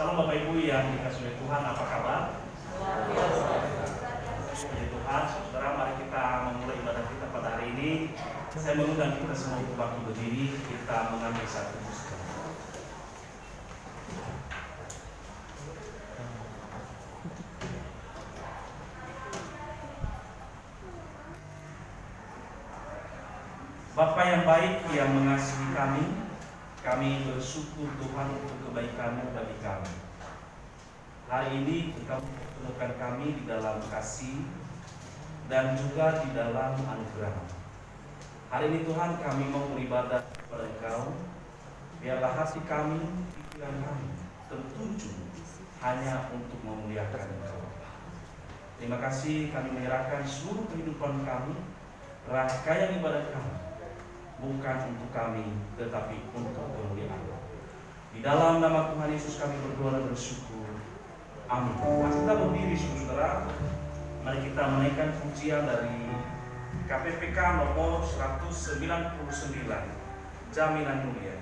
Salam Bapak Ibu yang dikasihi oleh Tuhan, apa kabar? Puji Tuhan, saudara, mari kita memulai ibadah kita pada hari ini. Saya mengundang kita semua untuk bangkit berdiri, kita mengambil satu musik. Bapa yang baik yang mengasihi kami bersyukur Tuhan untuk kebaikan-Mu bagi kami. Hari ini Engkau mempertemukan kami di dalam kasih dan juga di dalam anugerah. Hari ini Tuhan kami mau beribadah kepada Engkau. Biarlah hati kami, pikiran kami tertuju hanya untuk memuliakan Engkau. Terima kasih, kami menyerahkan seluruh kehidupan kami, rangkaian ibadah kami, bukan untuk kami, tetapi untuk kemuliaan. Di dalam nama Tuhan Yesus kami berdoa dan bersyukur. Amin. Mari kita berdiri, saudara. Mari kita menaikkan pujian dari KPPK nomor 199, Jaminan Mulia.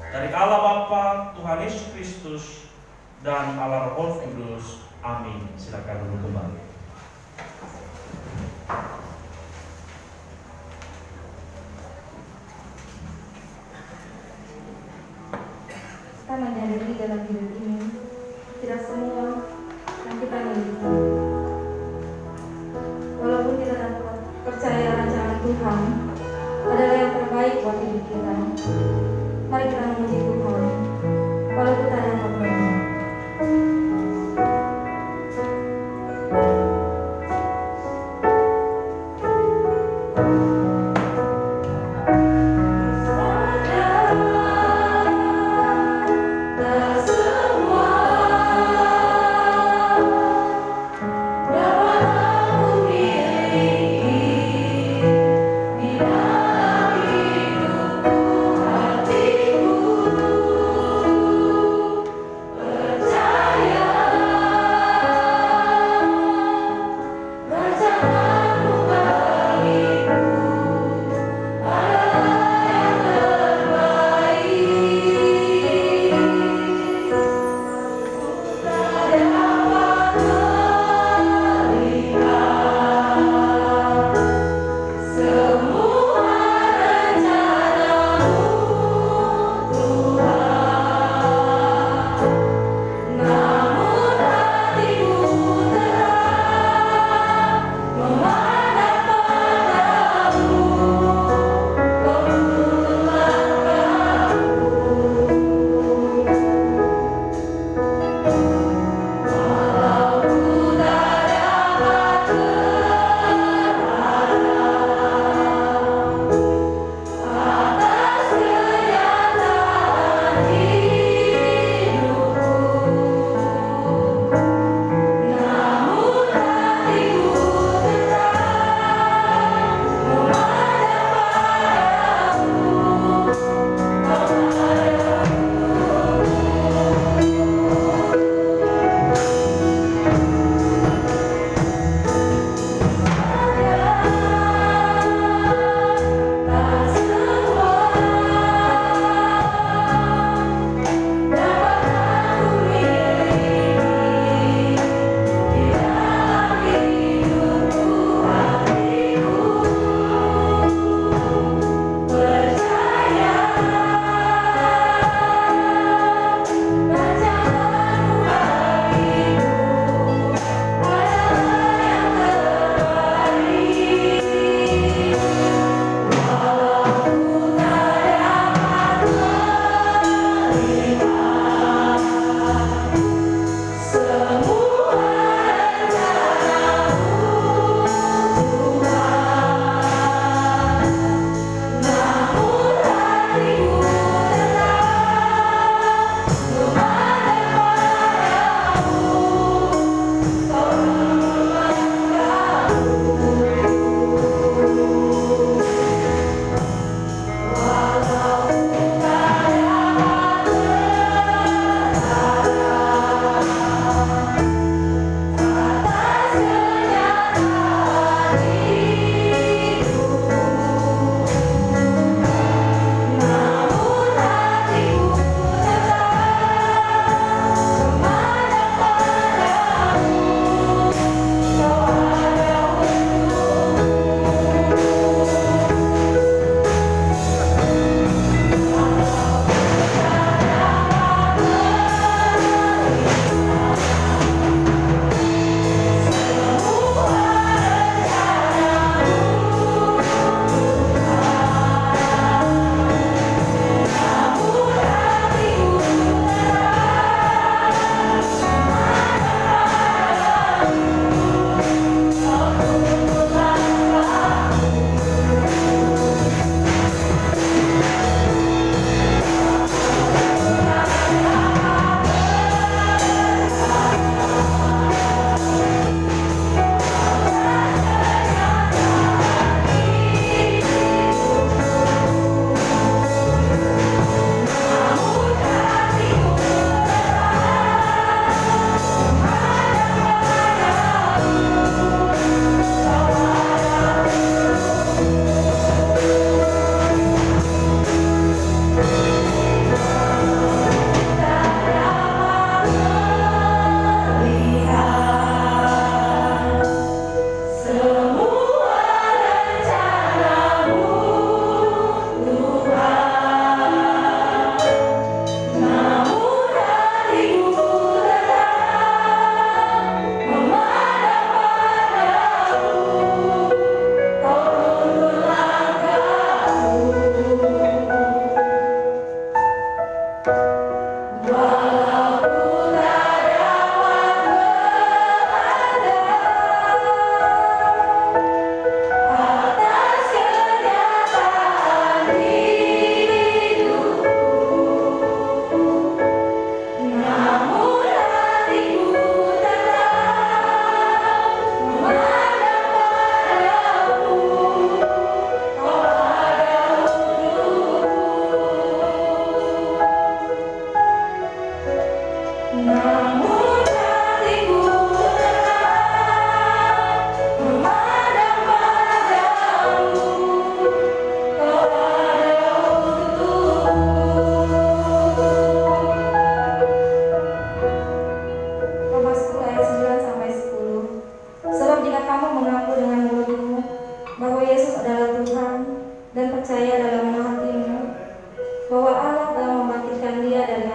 Dari Allah Bapa, Tuhan Yesus Kristus, dan Allah Roh Kudus. Amin. Silakan duduk kembali. Kita menyadari dalam hidup ini tidak semua yang kita miliki. Walaupun kita dapat percaya rancangan Tuhan adalah yang terbaik buat hidup kita, mari kita memuji Tuhan walaupun tak ada apa-apa.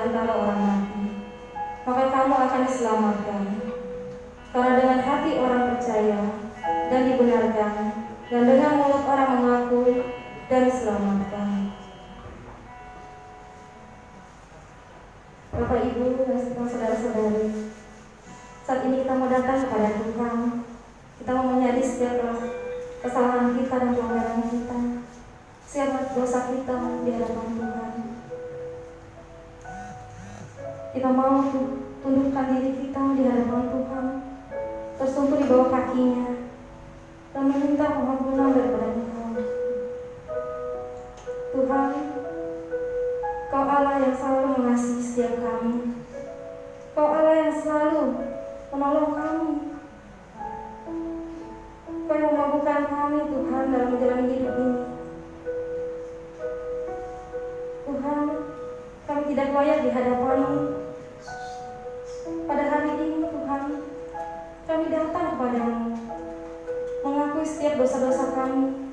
antara orang mati, maka kamu akan diselamatkan. Karena dengan hati orang percaya dan dibenarkan, dan dengan mulut orang mengaku dan diselamatkan. Bapak, Ibu, dan semua saudara-saudari, saat ini kita mau datang kepada Tuhan. Kita mau menyadari setiap kesalahan kita dan pelanggaran kita, setiap dosa kita di hadapan Tuhan. Kita mau tundukkan diri kita di hadapan Tuhan, tersungkur di bawah kakinya, dan meminta pengampunan daripada Tuhan. Tuhan, Kau Allah yang selalu mengasihi setiap kami. Kau Allah yang selalu menolong kami. Kau yang memampukan kami, Tuhan, dalam menjalani hidup ini. Tuhan, kami tidak layak di hadapan-Mu. Pada hari ini, Tuhan, kami datang kepada-Mu, mengakui setiap dosa-dosa kami.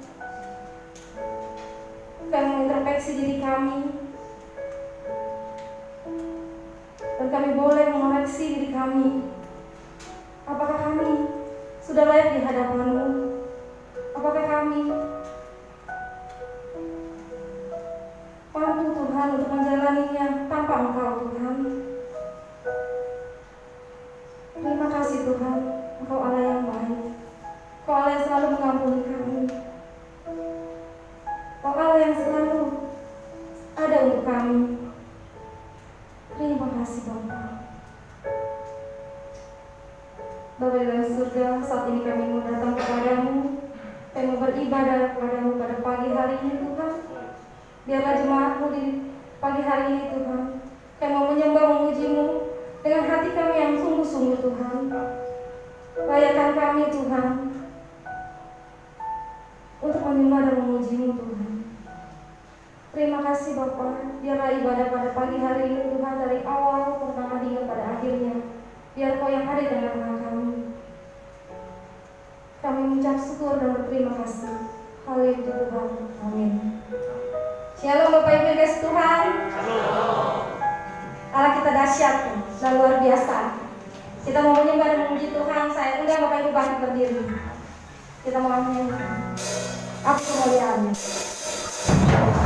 Kami mengintrospeksi diri kami, dan kami boleh mengoreksi diri kami. Apakah kami sudah layak di hadapan-Mu? Apakah kami mampu, Tuhan, untuk menjalaninya tanpa Engkau, Tuhan? Terima kasih, Tuhan, Engkau Allah yang baik. Engkau Allah yang selalu mengampuni kami. Engkau Allah yang selalu ada untuk kami. Terima kasih, Bapa. Bapa di dalam surga, saat ini kami mau datang kepadamu, kami mau beribadah kepadamu pada pagi hari ini, Tuhan. Biarlah jemaatmu di pagi hari ini, Tuhan, kami mau menyembah, memuji-Mu dengan hati kami yang sungguh-sungguh, Tuhan. Layakkan kami, Tuhan, untuk menyembah dan memuji-Mu, Tuhan. Terima kasih, Bapa. Biarlah ibadah pada pagi hari ini, Tuhan, dari awal pertama hingga pada akhirnya, biar Kau yang ada di tengah-tengah kami. Kami mengucap syukur dan berterima kasih. Haleluya, Tuhan. Amin. Shalom, Bapak Ibu yang dikasihi Tuhan. Allah kita dahsyat dan luar biasa. Kita mau menyembah dan memuji Tuhan. Saya undang Bapak Ibu bangkit berdiri. Kita mau menyanyikan Aku Kemuliaan-Nya. Aku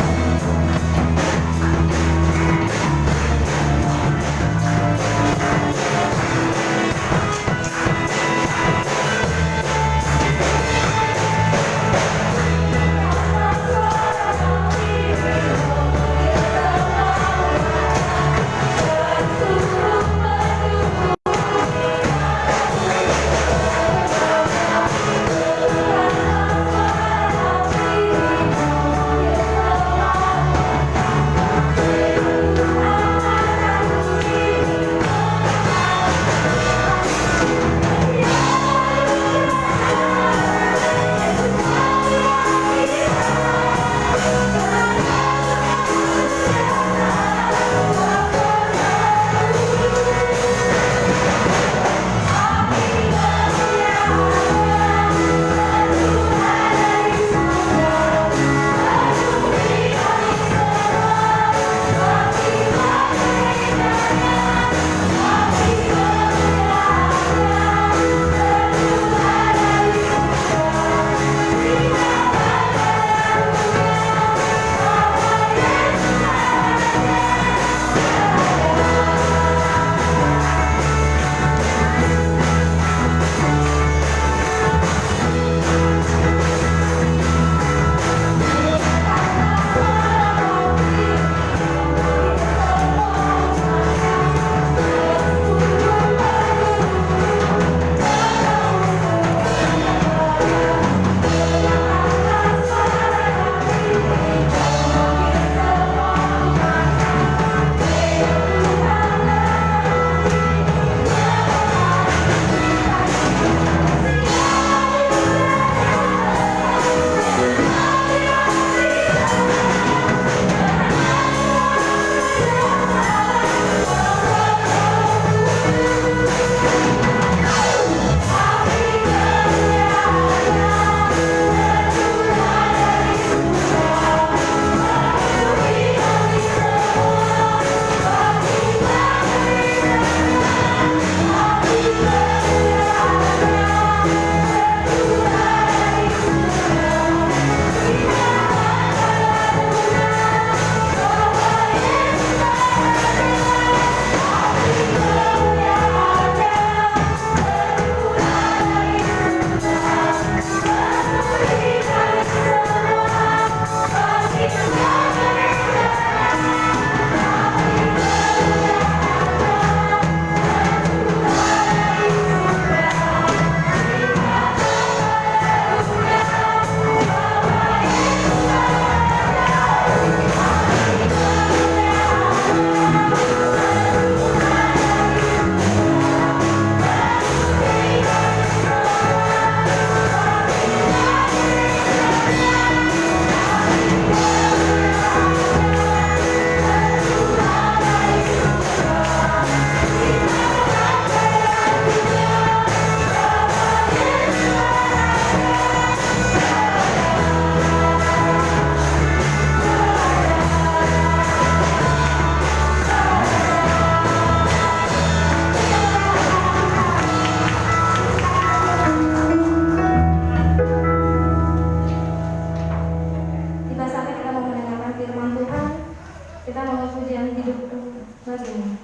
Kita mau pujian hidup bagimu.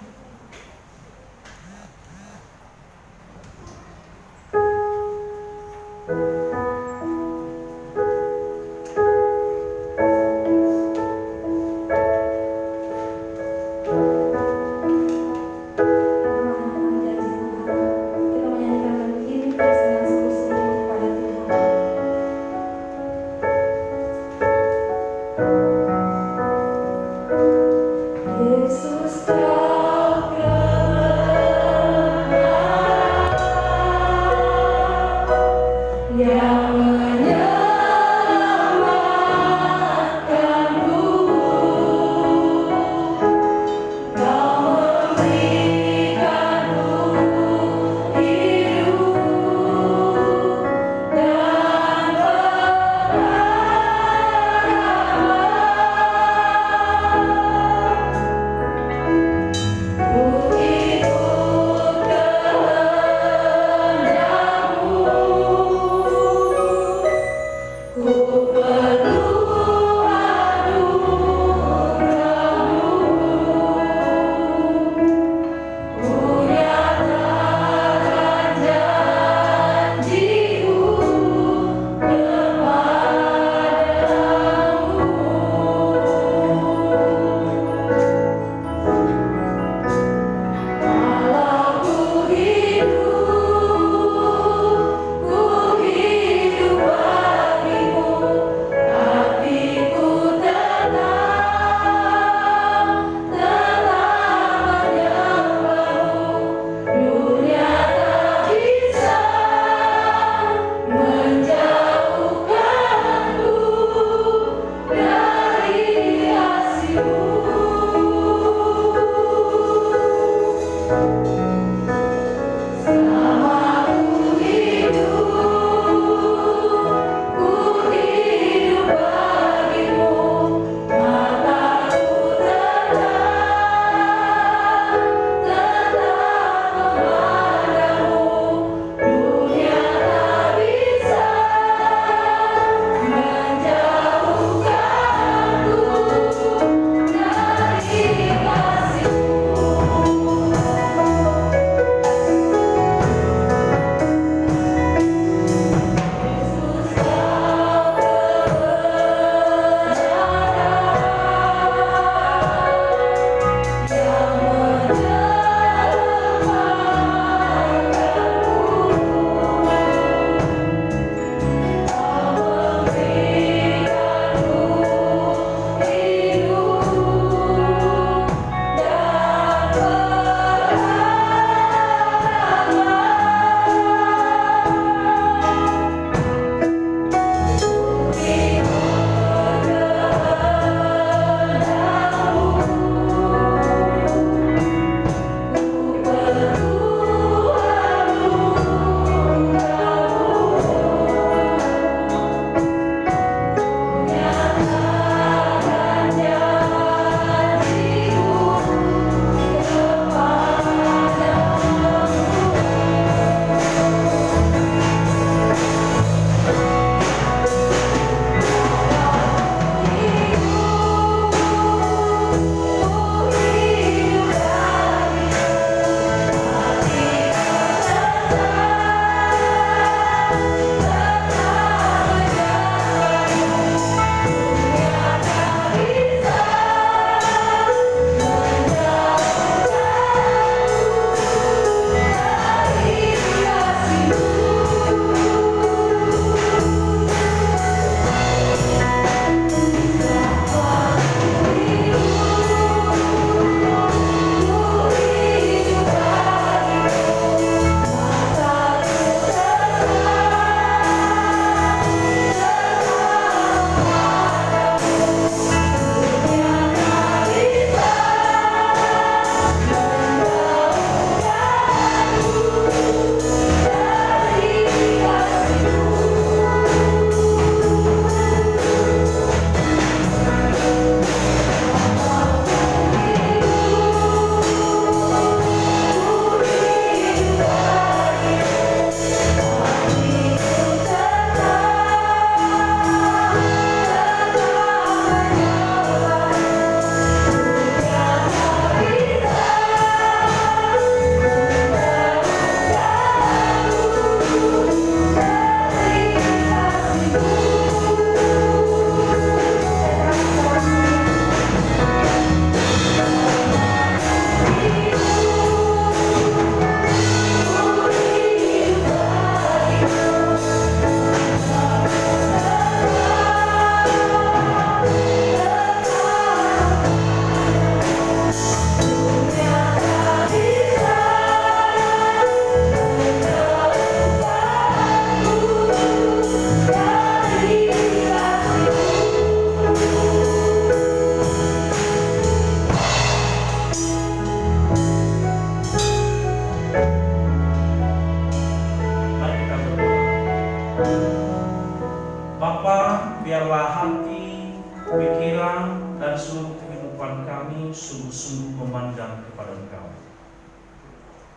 kami sungguh-sungguh memandang kepada Engkau.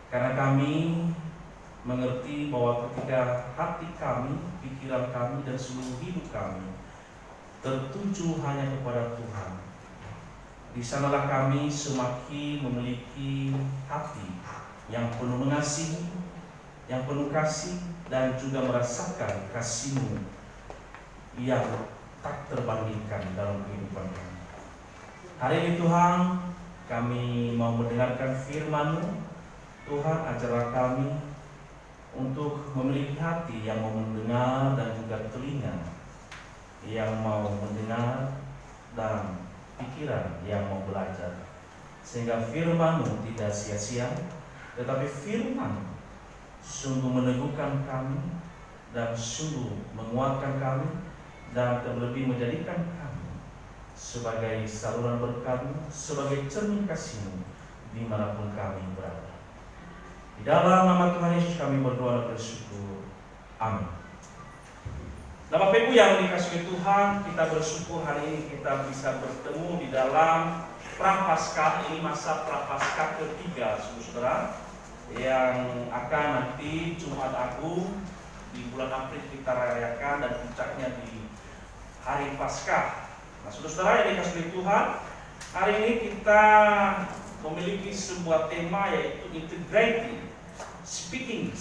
Karena kami mengerti bahwa ketika hati kami, pikiran kami, dan seluruh hidup kami tertuju hanya kepada Tuhan, di sanalah kami semakin memiliki hati yang penuh mengasihi, yang penuh kasih, dan juga merasakan kasih-Mu yang tak terbandingkan dalam kehidupan kami. Hari ini Tuhan, kami mau mendengarkan firman-Mu. Tuhan, ajarlah kami untuk memiliki hati yang mau mendengar dan juga telinga yang mau mendengar dan pikiran yang mau belajar, sehingga firman-Mu tidak sia-sia, tetapi firman sungguh meneguhkan kami dan sungguh menguatkan kami, dan terlebih menjadikan kami sebagai saluran berkat-Mu, sebagai cermin kasih-Mu dimanapun kami berada. Di dalam nama Tuhan Yesus kami berdoa dan bersyukur. Amin. Nah, Bapak Ibu yang dikasihi Tuhan, kita bersyukur hari ini kita bisa bertemu di dalam Prapaskah. Ini masa Prapaskah ketiga, saudara, yang akan nanti Jumat Agung di bulan April kita rayakan, dan puncaknya di hari Paskah. Nah, saudara yang dikasihi Tuhan, hari ini kita memiliki sebuah tema, yaitu integrity, speaking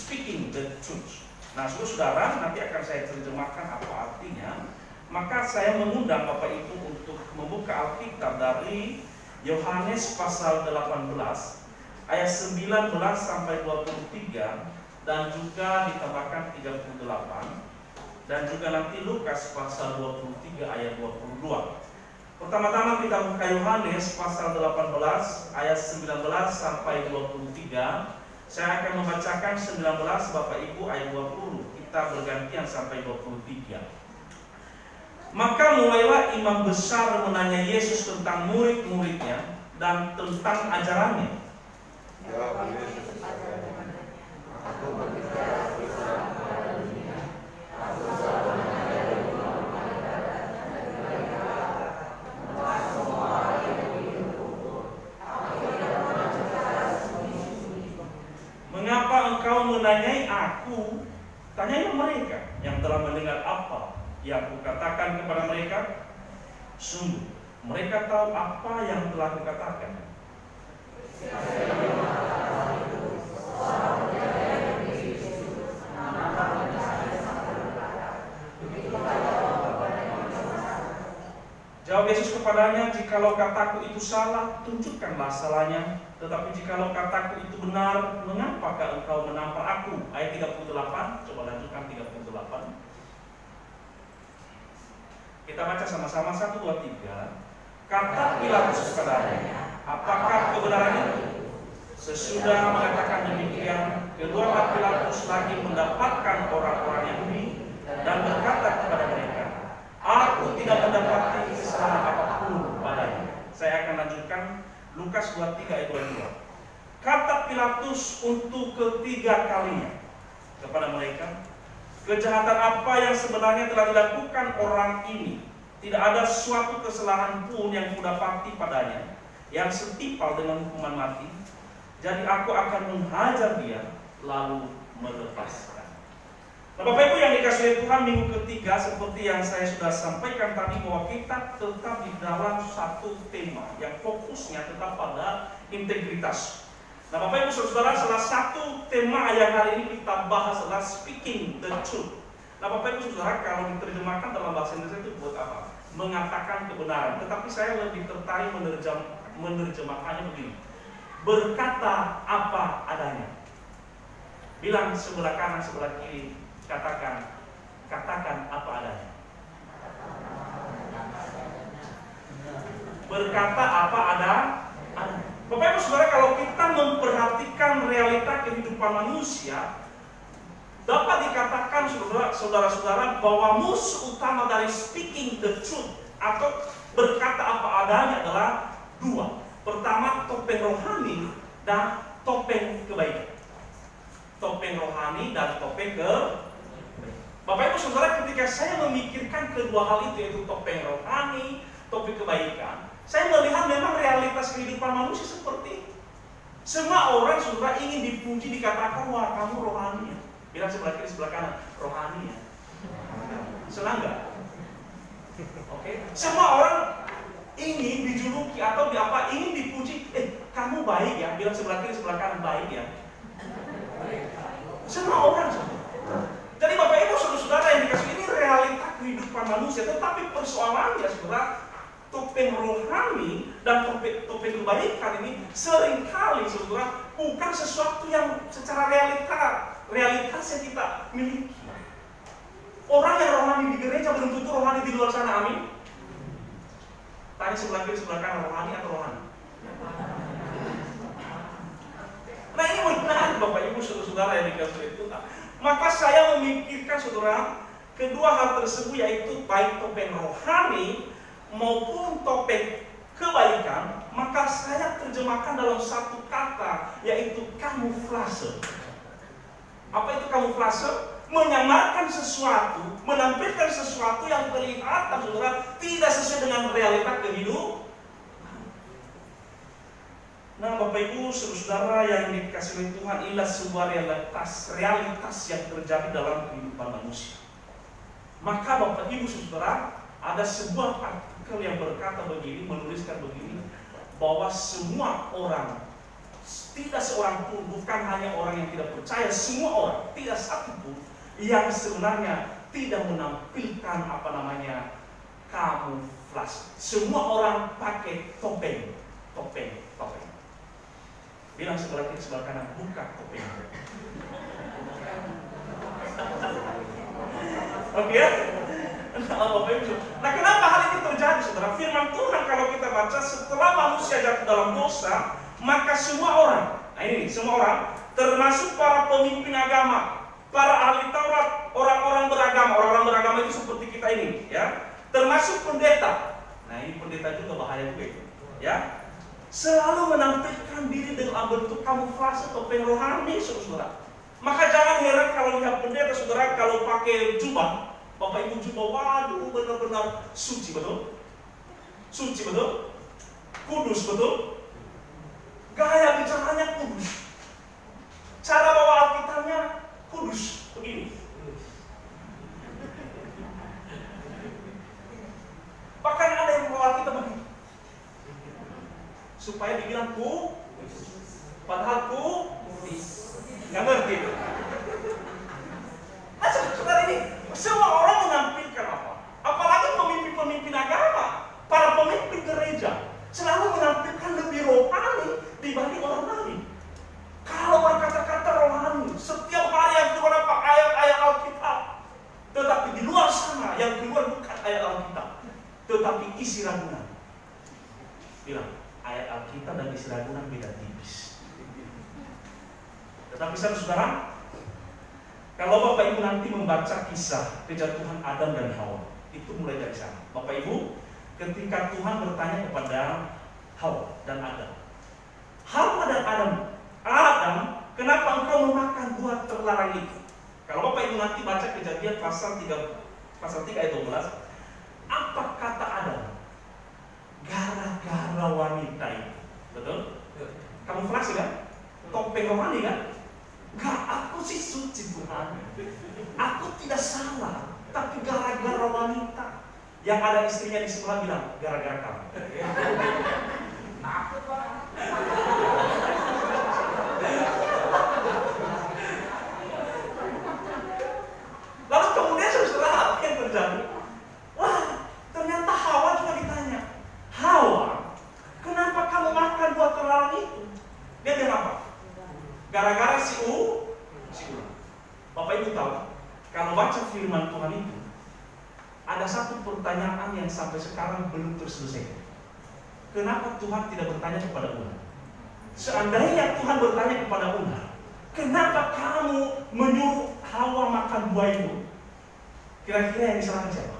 the truth. Nah, saudara, nanti akan saya terjemahkan apa artinya. Maka saya mengundang Bapak Ibu untuk membuka Alkitab dari Yohanes pasal 18 ayat 19 sampai 23, dan juga ditambahkan 38, dan juga nanti Lukas pasal 23 ayat 22. Pertama-tama kita buka Yohanes pasal 18 ayat 19 sampai 23. Saya akan membacakan 19 Bapak Ibu ayat 20. Kita bergantian sampai 23. Maka mulailah imam besar menanya Yesus tentang murid-muridnya dan tentang ajarannya. Mengapa engkau menanyai aku? Tanyailah mereka yang telah mendengar apa yang kukatakan kepada mereka. Sungguh, mereka tahu apa yang telah kukatakan. Jawab Yesus kepadanya, jikalau kataku itu salah, tunjukkanlah salahnya. Tetapi jikalau kataku itu benar, mengapakah engkau menampar aku? Ayat 38, coba lanjutkan 38. Kita baca sama-sama, 1, 2, 3. Kata Pilatus kepadanya, apakah kebenaran itu? Sesudah mengatakan demikian, kedua Pilatus lagi mendapatkan orang-orang Yahudi dan berkata kepada mereka, aku tidak mendapati kesalahan apapun padanya. Saya akan lanjutkan Lukas 23 ayat 22. Kata Pilatus untuk ketiga kalinya kepada mereka, kejahatan apa yang sebenarnya telah dilakukan orang ini? Tidak ada suatu kesalahan pun yang kudapati padanya yang setimpal dengan hukuman mati. Jadi aku akan menghajar dia lalu melepaskan. Nah, Bapak Ibu yang dikasihi Tuhan, minggu ketiga seperti yang saya sudah sampaikan tadi, bahwa kita tetap di dalam satu tema yang fokusnya tetap pada integritas. Nah, Bapak Ibu Saudara, salah satu tema yang hari ini kita bahas adalah speaking the truth. Nah, Bapak Ibu Saudara, kalau diterjemahkan dalam bahasa Indonesia itu buat apa? Mengatakan kebenaran. Tetapi saya lebih tertarik menerjemahkannya begini: berkata apa adanya. Bilang sebelah kanan, sebelah kiri, katakan apa adanya. Berkata apa adanya. Bapak Ibu Saudara, kalau kita memperhatikan realita kehidupan manusia, dapat dikatakan saudara-saudara bahwa musuh utama dari speaking the truth atau berkata apa adanya adalah dua. Pertama, topeng rohani dan topeng kebaikan. Topeng rohani dan topeng kebaikan. Bapak Ibu Saudara, ketika saya memikirkan kedua hal itu, yaitu topeng rohani, topeng kebaikan, Saya melihat memang realitas kehidupan manusia seperti itu. Semua orang saudara ingin dipuji, dikatakan, wah kamu rohani ya. Bilang sebelah kiri, sebelah kanan, rohani ya. Senang nggak? Oke. Semua orang ingin dijuluki atau ingin dipuji, kamu baik ya. Bilang sebelah kiri, sebelah kanan, baik ya. Semua orang saudara. Jadi Bapak Ibu saudara yang dikasih, ini realita kehidupan manusia. Tetapi persoalannya saudara, topeng rohani dan topeng kebaikan ini seringkali saudara bukan sesuatu yang secara realitas yang kita miliki. Orang yang rohani di gereja belum tentu rohani di luar sana, amin. Tanya sebelah kiri, sebelah kanan, rohani atau rohani? Nah ini benar Bapak Ibu saudara yang dikasih Tuhan. Maka saya memikirkan saudara, kedua hal tersebut yaitu baik topeng rohani maupun topeng kebaikan, maka saya terjemahkan dalam satu kata, yaitu kamuflase. Apa itu kamuflase? Menyamarkan sesuatu, menampilkan sesuatu yang kelihatan saudara tidak sesuai dengan realita kehidupan. Nah Bapak Ibu saudara yang dikasihi oleh Tuhan, inilah sebuah realitas yang terjadi dalam kehidupan manusia. Maka Bapak Ibu saudara, ada sebuah artikel yang berkata begini, menuliskan begini, bahwa semua orang, tidak seorang pun, bukan hanya orang yang tidak percaya, semua orang, tidak satu pun yang sebenarnya tidak menampilkan kamuflase. Semua orang pakai topeng. Bilang sebelah kiri, sebelah kanan, buka topeng. Oke ya? Nah kenapa hal ini terjadi saudara? Firman Tuhan kalau kita baca, setelah manusia jatuh dalam dosa, maka semua orang, nah ini semua orang, termasuk para pemimpin agama, para ahli Taurat, orang-orang beragama itu seperti kita ini, ya, termasuk pendeta. Nah ini pendeta juga bahaya juga itu, ya, selalu menampilkan diri dalam bentuk kamuflase topeng rohani, saudara. Maka jangan heran kalau lihat pendeta saudara kalau pakai jubah. Bapak Ibu jubah, waduh benar-benar suci betul? Suci betul? Kudus betul? Gaya bicaranya kudus. Cara bawa Alkitabnya kudus, begini. Bahkan ada yang bawa Alkitab begini. Supaya dibilang padahal nggak ngerti itu. Nah saudara ini, semua orang menampilkan apa? Apalagi pemimpin-pemimpin agama, para pemimpin gereja selalu menampilkan lebih rohani dibanding orang lain. Kalau berkata-kata rohani, setiap hari yang keluar apa? Ayat-ayat Alkitab. Tetapi di luar sana yang keluar bukan ayat Alkitab, tetapi isi ragunan. Bilang, ayat Alkitab dan isi ragunan beda tipis. Tetapi saudara, kalau Bapak Ibu nanti membaca kisah kejatuhan Adam dan Hawa, itu mulai dari sana. Bapak Ibu, ketika Tuhan bertanya kepada Hawa dan Adam, Hawa dan Adam, kenapa engkau memakan buah terlarang itu? Kalau Bapak Ibu nanti baca Kejadian pasal 3 ayat 12, apa kata Adam? Gara-gara wanita itu. Betul? Kamuflase kan? Topeng rohani kan? Gak, aku sih suci Tuhan. Aku tidak salah. Tapi gara-gara wanita. Yang ada istrinya di sebelah bilang, gara-gara kamu. Takut Pak. Lalu kemudian saudara, apa yang terjadi? Wah, ternyata Hawa juga ditanya, Hawa, kenapa kamu makan buah terlarang itu? Dia bilang apa? Gara-gara si ular. Bapak Ibu tahu, kalau baca firman Tuhan itu, ada satu pertanyaan yang sampai sekarang belum terselesaikan. Kenapa Tuhan tidak bertanya kepada ular? Seandainya Tuhan bertanya kepada ular, kenapa kamu menyuruh Hawa makan buah itu? Kira-kira yang disalahkan siapa?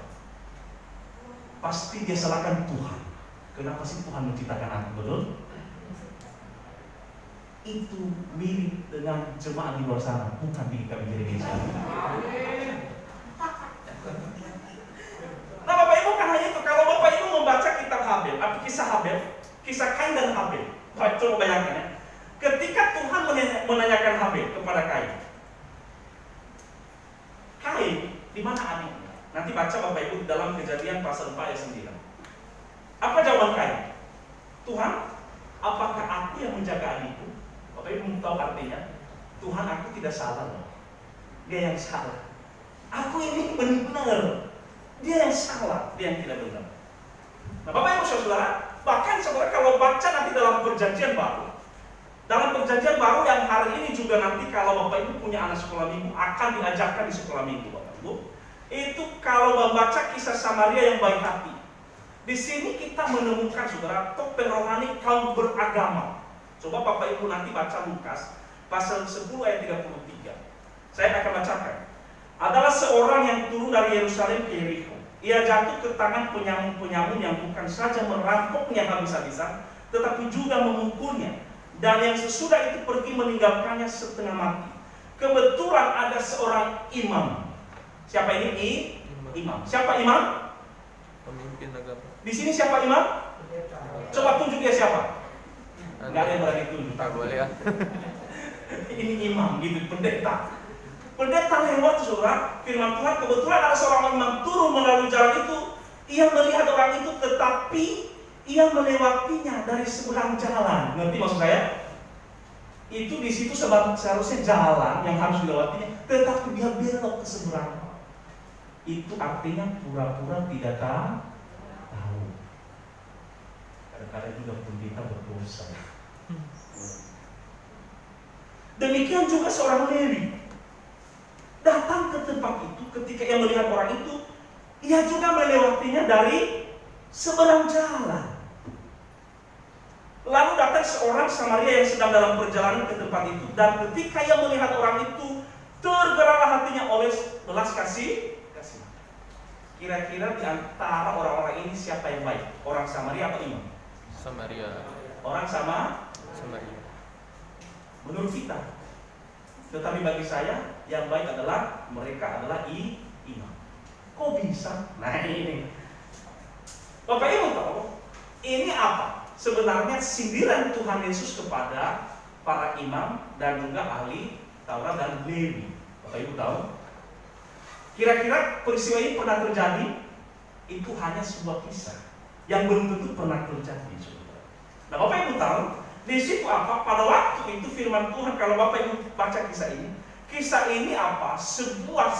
Pasti dia salahkan Tuhan. Kenapa sih Tuhan menciptakan aku? Betul? Itu mirip dengan jemaat di luar sana, bukan di kami gereja. Nah Bapak Ibu kan hanya itu. Kalau Bapak Ibu membaca kitab Habel, kisah Habel, Kisah Kain dan Habel. Coba bayangkan ya. Ketika Tuhan menanyakan Habel kepada Kain, Kain, di mana adiknya? Nanti baca Bapak Ibu dalam Kejadian pasal 4 ayat 9. Apa jawaban Kain? Tuhan, apakah aku yang menjaga adikku? Bapak Ibu tahu artinya? Tuhan, aku tidak salah loh. Dia yang salah. Aku ini benar. Dia yang salah, dia yang tidak benar. Nah, Bapak Ibu Saudara, bahkan saudara kalau baca nanti dalam Perjanjian Baru, dalam Perjanjian Baru yang hari ini juga nanti kalau Bapak Ibu punya anak sekolah minggu akan diajarkan di sekolah minggu, Bapak Ibu. Itu kalau membaca kisah Samaria yang baik hati. Di sini kita menemukan saudara topeng rohani kaum beragama. Coba Bapak Ibu nanti baca Lukas pasal 10 ayat 33. Saya akan bacakan. Adalah seorang yang turun dari Yerusalem ke Yeriko. Ia jatuh ke tangan penyamun-penyamun yang bukan saja merampoknya habis-habisan, tetapi juga memukulnya. Dan yang sesudah itu pergi meninggalkannya setengah mati. Kebetulan ada seorang imam. Siapa ini? Imam. Siapa imam? Pemimpin agama. Di sini siapa imam? Coba tunjuk dia siapa? Enggak ada yang berani tunjuk. Tak boleh ya. Ini imam gitu, pendeta. Pendeta lewat saudara, firman Tuhan, kebetulan ada seorang imam turun melalui jalan itu. Ia melihat orang itu, tetapi ia melewatinya dari seberang jalan. Ngerti maksud saya? Itu di situ seharusnya jalan yang harus dilewatinya, tetapi dia belok ke seberang. Itu artinya pura-pura tidak tahu. Kadang-kadang juga pendeta berdosa. Demikian juga seorang Lewi datang ke tempat itu. Ketika ia melihat orang itu, ia juga melewatinya dari seberang jalan. Lalu datang seorang Samaria yang sedang dalam perjalanan ke tempat itu, dan ketika ia melihat orang itu, tergeraklah hatinya oleh belas kasih. Kira-kira di antara orang-orang ini siapa yang baik? Orang Samaria atau imam? Samaria. Orang Samaria. Menurut kita. Tetapi bagi saya yang baik adalah mereka adalah imam. Kok bisa? Nah ini Bapak Ibu tahu ini apa? Sebenarnya sindiran Tuhan Yesus kepada para imam dan juga ahli Taurat dan Lewi. Bapak Ibu tahu? Kira-kira peristiwa ini pernah terjadi? Itu hanya sebuah kisah yang belum tentu pernah terjadi. Nah Bapak Ibu tahu di situ apa? Pada waktu itu firman Tuhan, kalau Bapak Ibu baca kisah ini apa? Sebuah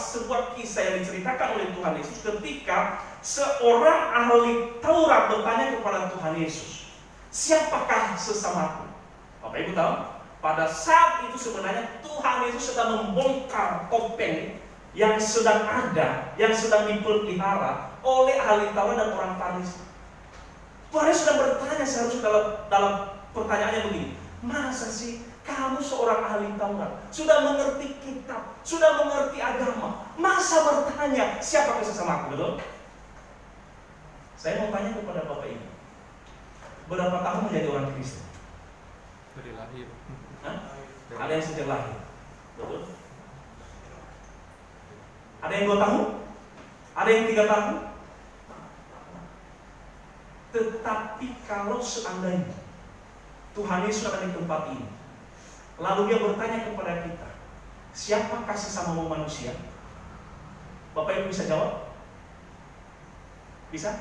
kisah yang diceritakan oleh Tuhan Yesus ketika seorang ahli Taurat bertanya kepada Tuhan Yesus, siapakah sesamaku? Bapak Ibu tahu? Pada saat itu sebenarnya Tuhan Yesus sedang membongkar topeng yang sedang ada, yang sedang dipelihara oleh ahli Taurat dan orang Farisi. Tuhan Yesus sedang bertanya seharusnya dalam pertanyaannya begini, masa sih kamu seorang ahli Taurat, sudah mengerti kitab, sudah mengerti agama, masa bertanya siapa sesamaku? Betul? Saya mau tanya kepada Bapak Ibu, berapa tahun menjadi orang Kristen? Dari lahir. Ada yang sejak lahir, betul? Ada yang 2 tahun? Ada yang 3 tahun? Tetapi kalau seandainya Tuhan Yesus ada di tempat ini, lalu dia bertanya kepada kita, siapakah sesamamu manusia? Bapak Ibu bisa jawab? Bisa?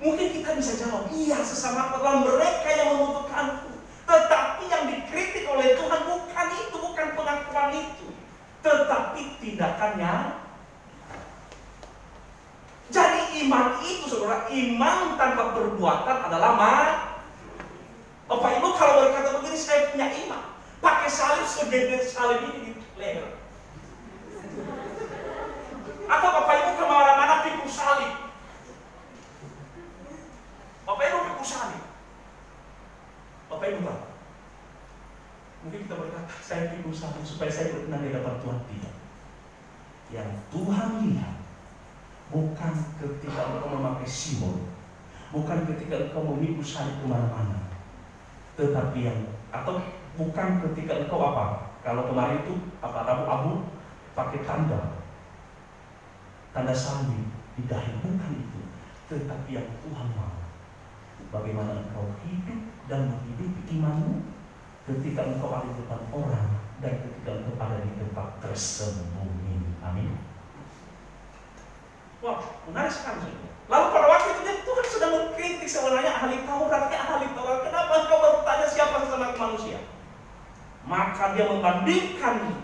Mungkin kita bisa jawab, iya sesama adalah mereka yang membutuhkanku. Tetapi yang dikritik oleh Tuhan bukan itu, bukan pengakuan itu, tetapi tindakannya. Jadi iman itu saudara, iman tanpa perbuatan adalah Bapak Ibu kalau berkata begini, saya punya iman, pakai salib segede salib ini di leher. Atau Bapak Ibu kemana-mana pikul salib. Bapak Ibu pikul salib. Bapak Ibu tahu? Mungkin kita berkata, saya pikul salib supaya saya berkenan di hadapan Tuhan. Tidak. Yang Tuhan lihat bukan ketika engkau memakai simbol, bukan ketika engkau memikul salib kemana-mana, tetapi atau bukan ketika engkau apa? Kalau kemarin itu apa? Abu-abu pakai tanda salib di dahi, bukan itu. Tetapi yang Tuhan mau, bagaimana engkau hidup dan menghidupi imanmu ketika engkau ada di depan orang dan ketika engkau ada di tempat tersembunyi. Amin. Wah, menarik sekali. Lalu pada waktu itu Tuhan sedang mengkritik sebenarnya ahli Taurat. Kenapa engkau bertanya siapa sesama manusia? Maka dia membandingkan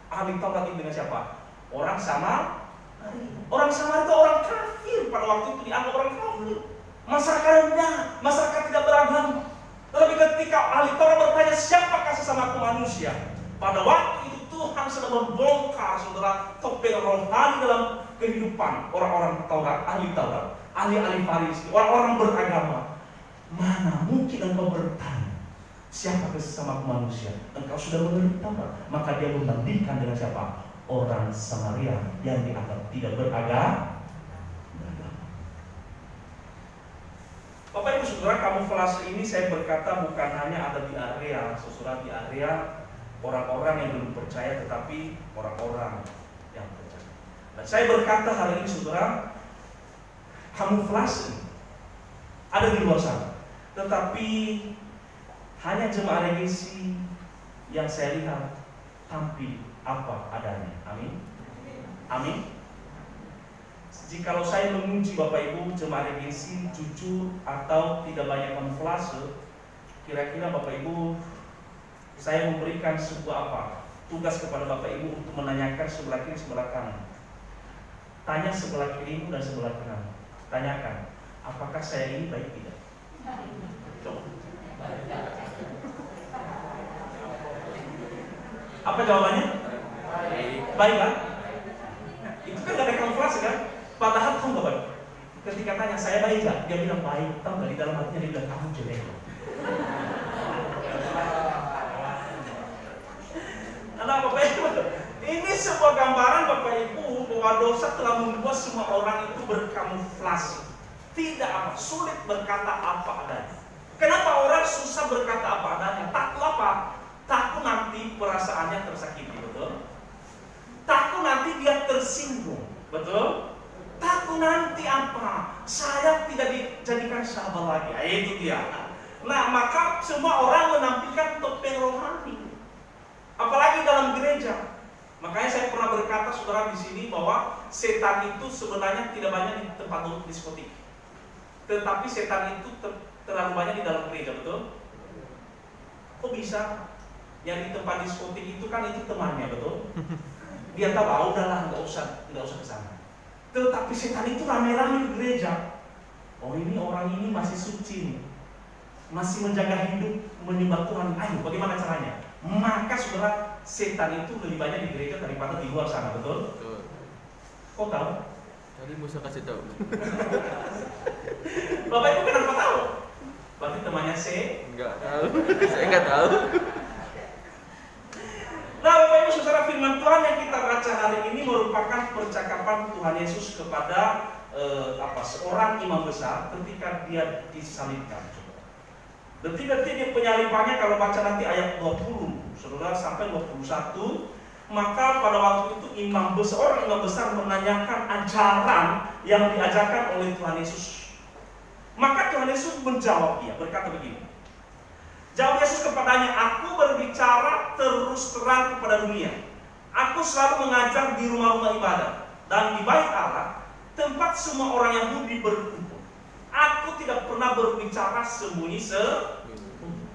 ahli Taurat itu dengan siapa? Orang Samaria. Orang Samaria itu orang kafir, pada waktu itu dianggap orang kafir. Masyarakat rendah, masyarakat tidak beragama. Tetapi ketika ahli Taurat bertanya siapakah sesamaku manusia, pada waktu itu Tuhan sedang membongkar saudara topeng rohani dalam kehidupan orang-orang Taurat, ahli-ahli Farisi, orang-orang beragama. Mana mungkin engkau bertanya siapa sesama manusia? Engkau sudah mengerti Taurat. Maka dia membandingkan dengan siapa? Orang Samaria yang dianggap tidak beragama. Bapak Ibu Saudara, kamuflase ini saya berkata bukan hanya ada di area saudara, di area orang-orang yang belum percaya, tetapi orang-orang yang percaya. Dan saya berkata hari ini saudara, kamuflase ada di luar sana, tetapi hanya jemaat Regensi yang saya lihat tampil apa adanya. Amin. Amin. Jikalau saya menguji Bapak Ibu jemaat Regensi jujur atau tidak banyak kamuflase, kira-kira Bapak Ibu saya memberikan sebuah tugas kepada Bapak Ibu untuk menanyakan sebelah kiri sebelah kanan. Tanya sebelah kirimu dan sebelah kanan. Tanyakan, apakah saya ini baik tidak? Coba. Apa jawabannya? Baik kan? Itu kan gak ada kamuflase kan? Padahal kamu gak baik. Ketika tanya saya baik gak? Dia bilang baik. Tahu gak di dalam hatinya dia bilang kamu jelek. Nah Bapak Ibu, ini sebuah gambaran Bapak Ibu bahwa dosa telah membuat semua orang itu berkamuflase. Tidak sulit berkata apa adanya. Kenapa orang susah berkata apa adanya? Takut apa? Takut nanti perasaannya tersakiti, betul? Takut nanti dia tersinggung, betul? Takut nanti apa? Saya tidak dijadikan sahabat lagi. Itu dia. Nah, maka semua orang menampilkan topeng rohani. Apalagi dalam gereja. Makanya saya pernah berkata saudara di sini bahwa setan itu sebenarnya tidak banyak di tempat diskotik. Tetapi setan itu terlalu banyak di dalam gereja, betul? Kok bisa? Yang di tempat diskotik itu kan itu temannya, betul? Dia tahu, udahlah, nggak usah ke sana. Tetapi setan itu rame-rame di gereja. Oh ini orang ini masih suci nih, masih menjaga hidup, menyembah Tuhan. Ayo, bagaimana caranya? Maka saudara, setan itu lebih banyak di gereja daripada di luar sana, betul? Betul. Kok tahu? Tadi Musa kasih tahu. Bapak Ibu kenapa tahu? Berarti temannya Enggak tahu. Saya enggak tahu. Nah Bapak Ibu saudara, firman Tuhan yang kita baca hari ini merupakan percakapan Tuhan Yesus kepada seorang imam besar ketika dia disalibkan. Detik-detik dia penyalibannya kalau baca nanti ayat 20 saudara sampai 21, maka pada waktu itu seorang imam besar menanyakan ajaran yang diajarkan oleh Tuhan Yesus. Maka Tuhan Yesus menjawab, dia berkata begini. Jawab Yesus kepadanya, aku berbicara terus terang kepada dunia. Aku selalu mengajar di rumah-rumah ibadah dan di bait Allah, tempat semua orang Yahudi berkumpul. Aku tidak pernah berbicara sembunyi-sembunyi.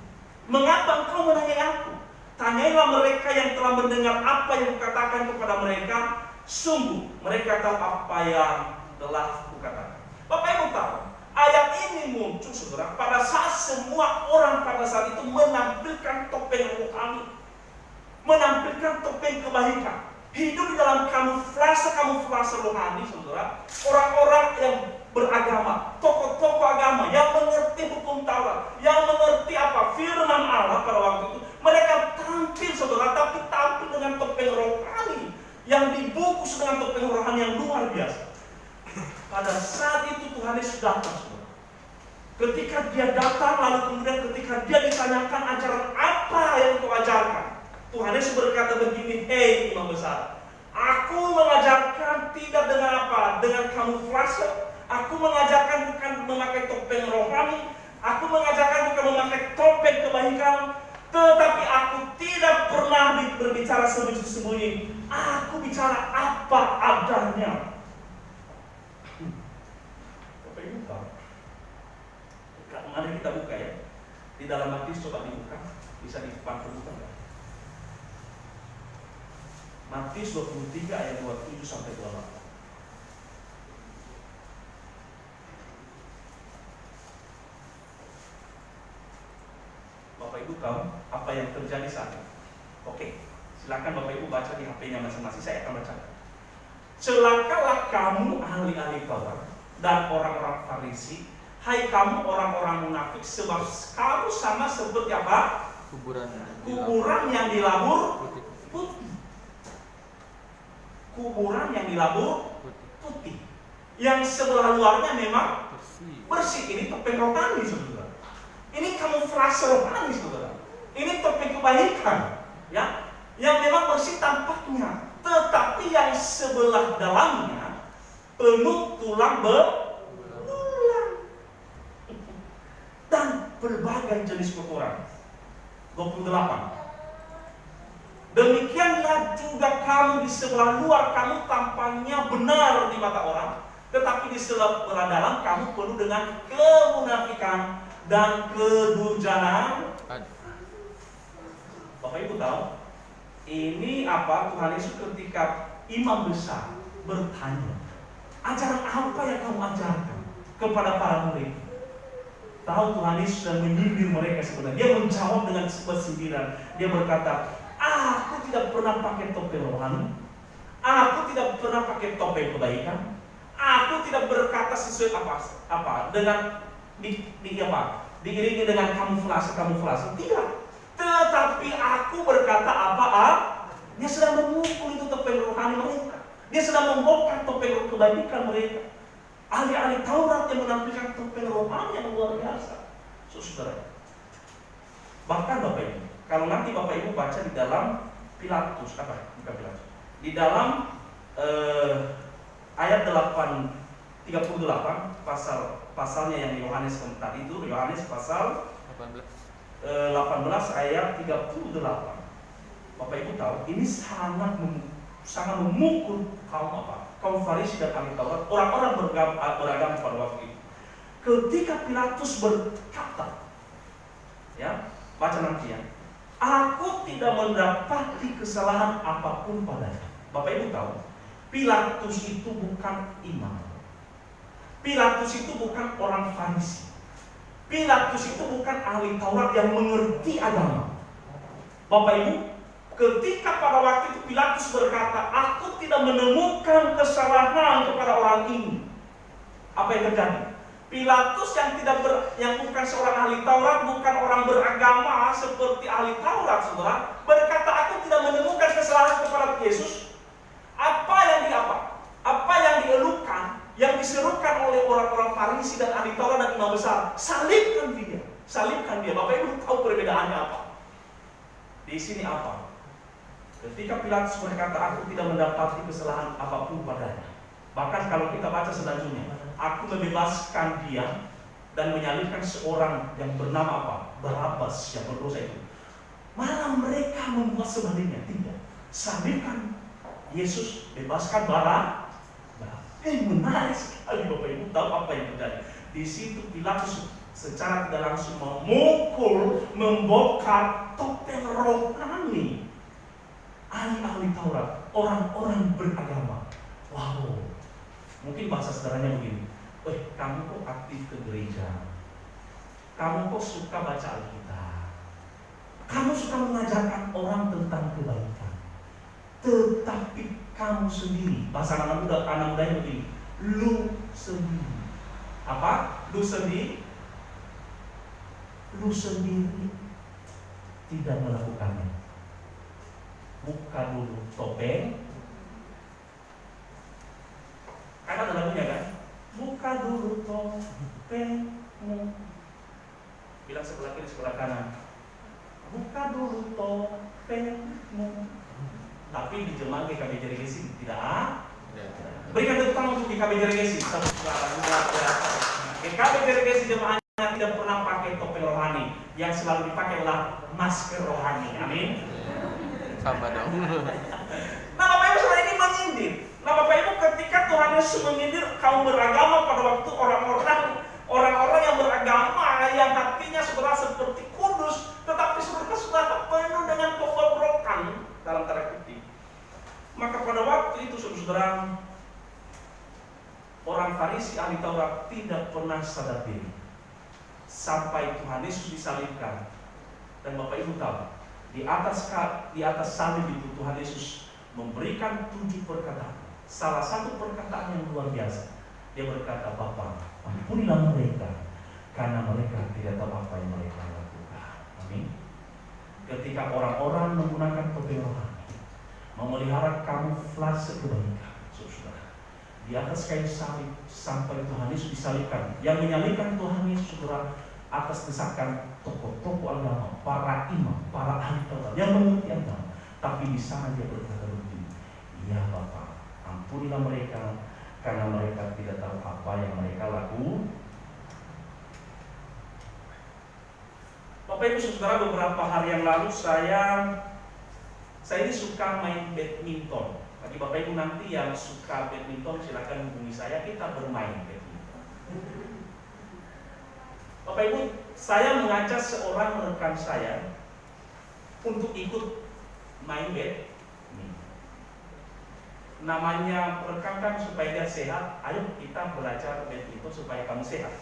Mengapa engkau menanyai aku? Tanyailah mereka yang telah mendengar apa yang kukatakan kepada mereka. Sungguh mereka tahu apa yang telah kukatakan. Bapak Ibu tahu, ayat ini muncul saudara pada saat semua orang pada saat itu menampilkan topeng rohani, menampilkan topeng kebaikan, hidup di dalam kamuflase rohani saudara. Orang-orang yang beragama, tokoh-tokoh agama yang mengerti hukum Taurat, yang mengerti firman Allah pada waktu itu, mereka tampil saudara, tapi tampil dengan topeng rohani yang dibungkus dengan topeng rohani yang luar biasa. Pada saat itu Tuhan Yesus datang saudara. Ketika dia datang, lalu kemudian ketika dia ditanyakan ajaran apa yang kau ajarkan, Tuhan Yesus berkata begini, hei imam besar, aku mengajarkan tidak dengan dengan kamuflase. Aku mengajarkan bukan memakai topeng rohani, Aku mengajarkan bukan memakai topeng kebaikan, tetapi aku tidak pernah berbicara sembunyi-sembunyi. Aku bicara apa adanya. Bapak Ibu tahu? Mari kita buka ya. Di dalam Matius coba dibuka. Bisa dipantul buka nggak? Matius 23 ayat 27 sampai 28. Bapak Ibu tahu apa yang terjadi saat ini? Oke, silakan Bapak Ibu baca di HP-nya masing-masing. Saya akan baca. Celakalah kamu ahli-ahli Taurat dan orang-orang Farisi, hai kamu orang-orang munafik, sebab kamu sama seperti apa? Kuburan yang dilabur putih. Kuburan yang dilabur putih. Yang sebelah luarnya memang bersih. Ini topeng rohani, saudara. Ini kamuflase rohani, saudara. Ini topeng kebaikan, ya, yang memang bersih tampaknya, tetapi yang sebelah dalamnya penuh tulang belulang dan berbagai jenis kotoran. 28. Demikianlah juga kamu di sebelah luar, kamu tampaknya benar di mata orang, tetapi di sebelah dalam kamu penuh dengan kemunafikan dan kedurjanaan. Bapak Ibu tahu, ini apa? Tuhan Yesus ketika imam besar bertanya, ajaran apa yang kamu ajarkan kepada para murid? Tahu Tuhan Yesus sudah menyindir mereka sebenarnya. Dia menjawab dengan sebuah sindiran. Dia berkata, aku tidak pernah pakai topeng rohani. Aku tidak pernah pakai topeng kebaikan. Aku tidak berkata sesuai apa dengan diiringi dengan kamuflase. Tidak. Tetapi aku berkata apa? Dia sedang memukul itu topeng rohani mereka. Dia sedang membongkar topeng kebaikan mereka. Ahli-ahli Taurat yang menampilkan topeng rohani yang luar biasa. Saudara. Bahkan Bapak Ibu, kalau nanti Bapak Ibu baca di dalam Pilatus, bukan Pilatus, di dalam ayat 38 pasalnya yang Yohanes tadi itu, Yohanes pasal 18 ayat 38. Bapak Ibu tahu, ini sangat memukul kaum Farisi dan ahli Taurat, orang-orang beragama pada waktu itu. Ketika Pilatus berkata, ya, baca nanti ya, aku tidak mendapati kesalahan apapun padanya. Bapak Ibu tahu, Pilatus itu bukan imam. Pilatus itu bukan orang Farisi. Pilatus itu bukan ahli Taurat yang mengerti agama. Bapak Ibu, ketika pada waktu itu Pilatus berkata, aku tidak menemukan kesalahan kepada orang ini. Apa yang terjadi? Pilatus yang bukan seorang ahli Taurat, bukan orang beragama seperti ahli Taurat, saudara, berkata, aku tidak menemukan kesalahan kepada Yesus. Apa yang dielukan, yang diserukan oleh orang-orang Farisi dan ahli Taurat dan imam besar, salibkan dia. Bapak Ibu tahu perbedaannya apa? Di sini apa? Ketika Pilatus berkata, aku tidak mendapati kesalahan apapun padanya. Bahkan kalau kita baca selanjutnya, aku membebaskan dia dan menyalibkan seorang yang bernama apa? Barabas yang berdosa itu. Malah mereka membuat sebaliknya. Tidak. Salibkan Yesus, bebaskan Barabas. Menarik sekali Bapak Ibu tahu apa yang terjadi. Di situ Pilatus secara tidak langsung memukul, membongkar topeng rohani ahli Taurat, orang-orang beragama. Wow, mungkin bahasa sederhananya begini. Kamu kok aktif ke gereja? Kamu kok suka baca Alkitab? Kamu suka mengajarkan orang tentang kebaikan. Tetapi kamu sendiri, bahasa anak mudanya begini, lu sendiri. Apa? Lu sendiri tidak melakukannya. Buka dulu topeng. Kan ada lagunya kan? Buka dulu topengmu. Bilang sebelah kiri, sebelah kanan. Buka dulu topengmu. Tapi di jemaat GKB Jerigesi tidak. Berikan tepuk tangan untuk GKB Jerigesi. GKB Jerigesi jemaatnya tidak pernah pakai topeng rohani. Yang selalu dipakai adalah masker rohani. Amin. Sama dong. Nah Bapak Ibu saudara, ini menyindir. Nah Bapak Ibu, ketika Tuhan Yesus menyindir kaum beragama pada waktu orang-orang yang beragama yang hatinya saudara seperti kudus, tetapi saudara penuh dengan kebobrokan dalam tanda kutip. Maka pada waktu itu saudara, orang Farisi ahli Taurat tidak pernah sadar diri sampai Tuhan Yesus disalibkan. Dan Bapak Ibu tahu, di atas salib itu Tuhan Yesus memberikan 7 perkataan. Salah satu perkataan yang luar biasa. Dia berkata, Bapa, ampunilah mereka karena mereka tidak tahu apa yang mereka lakukan. Amin. Ketika orang-orang menggunakan topeng rohani, memelihara kamuflase kebaikan, saudara, di atas kayu salib sampai Tuhan Yesus disalibkan. Yang menyalibkan Tuhan Yesus, saudara, atas desakan tokoh-tokoh agama, para imam, para ahli Taurat yang mengerti agama. Tapi di sana dia berkata begini, ya Bapa, ampunilah mereka karena mereka tidak tahu apa yang mereka lakukan. Bapak Ibu saudara, beberapa hari yang lalu saya ini suka main badminton. Bagi Bapak Ibu nanti yang suka badminton silakan hubungi saya, kita bermain badminton. Bapak Ibu, saya mengajak seorang rekan saya untuk ikut main badminton. Namanya rekan kan supaya dia sehat, ayo kita belajar badminton supaya kamu sehat.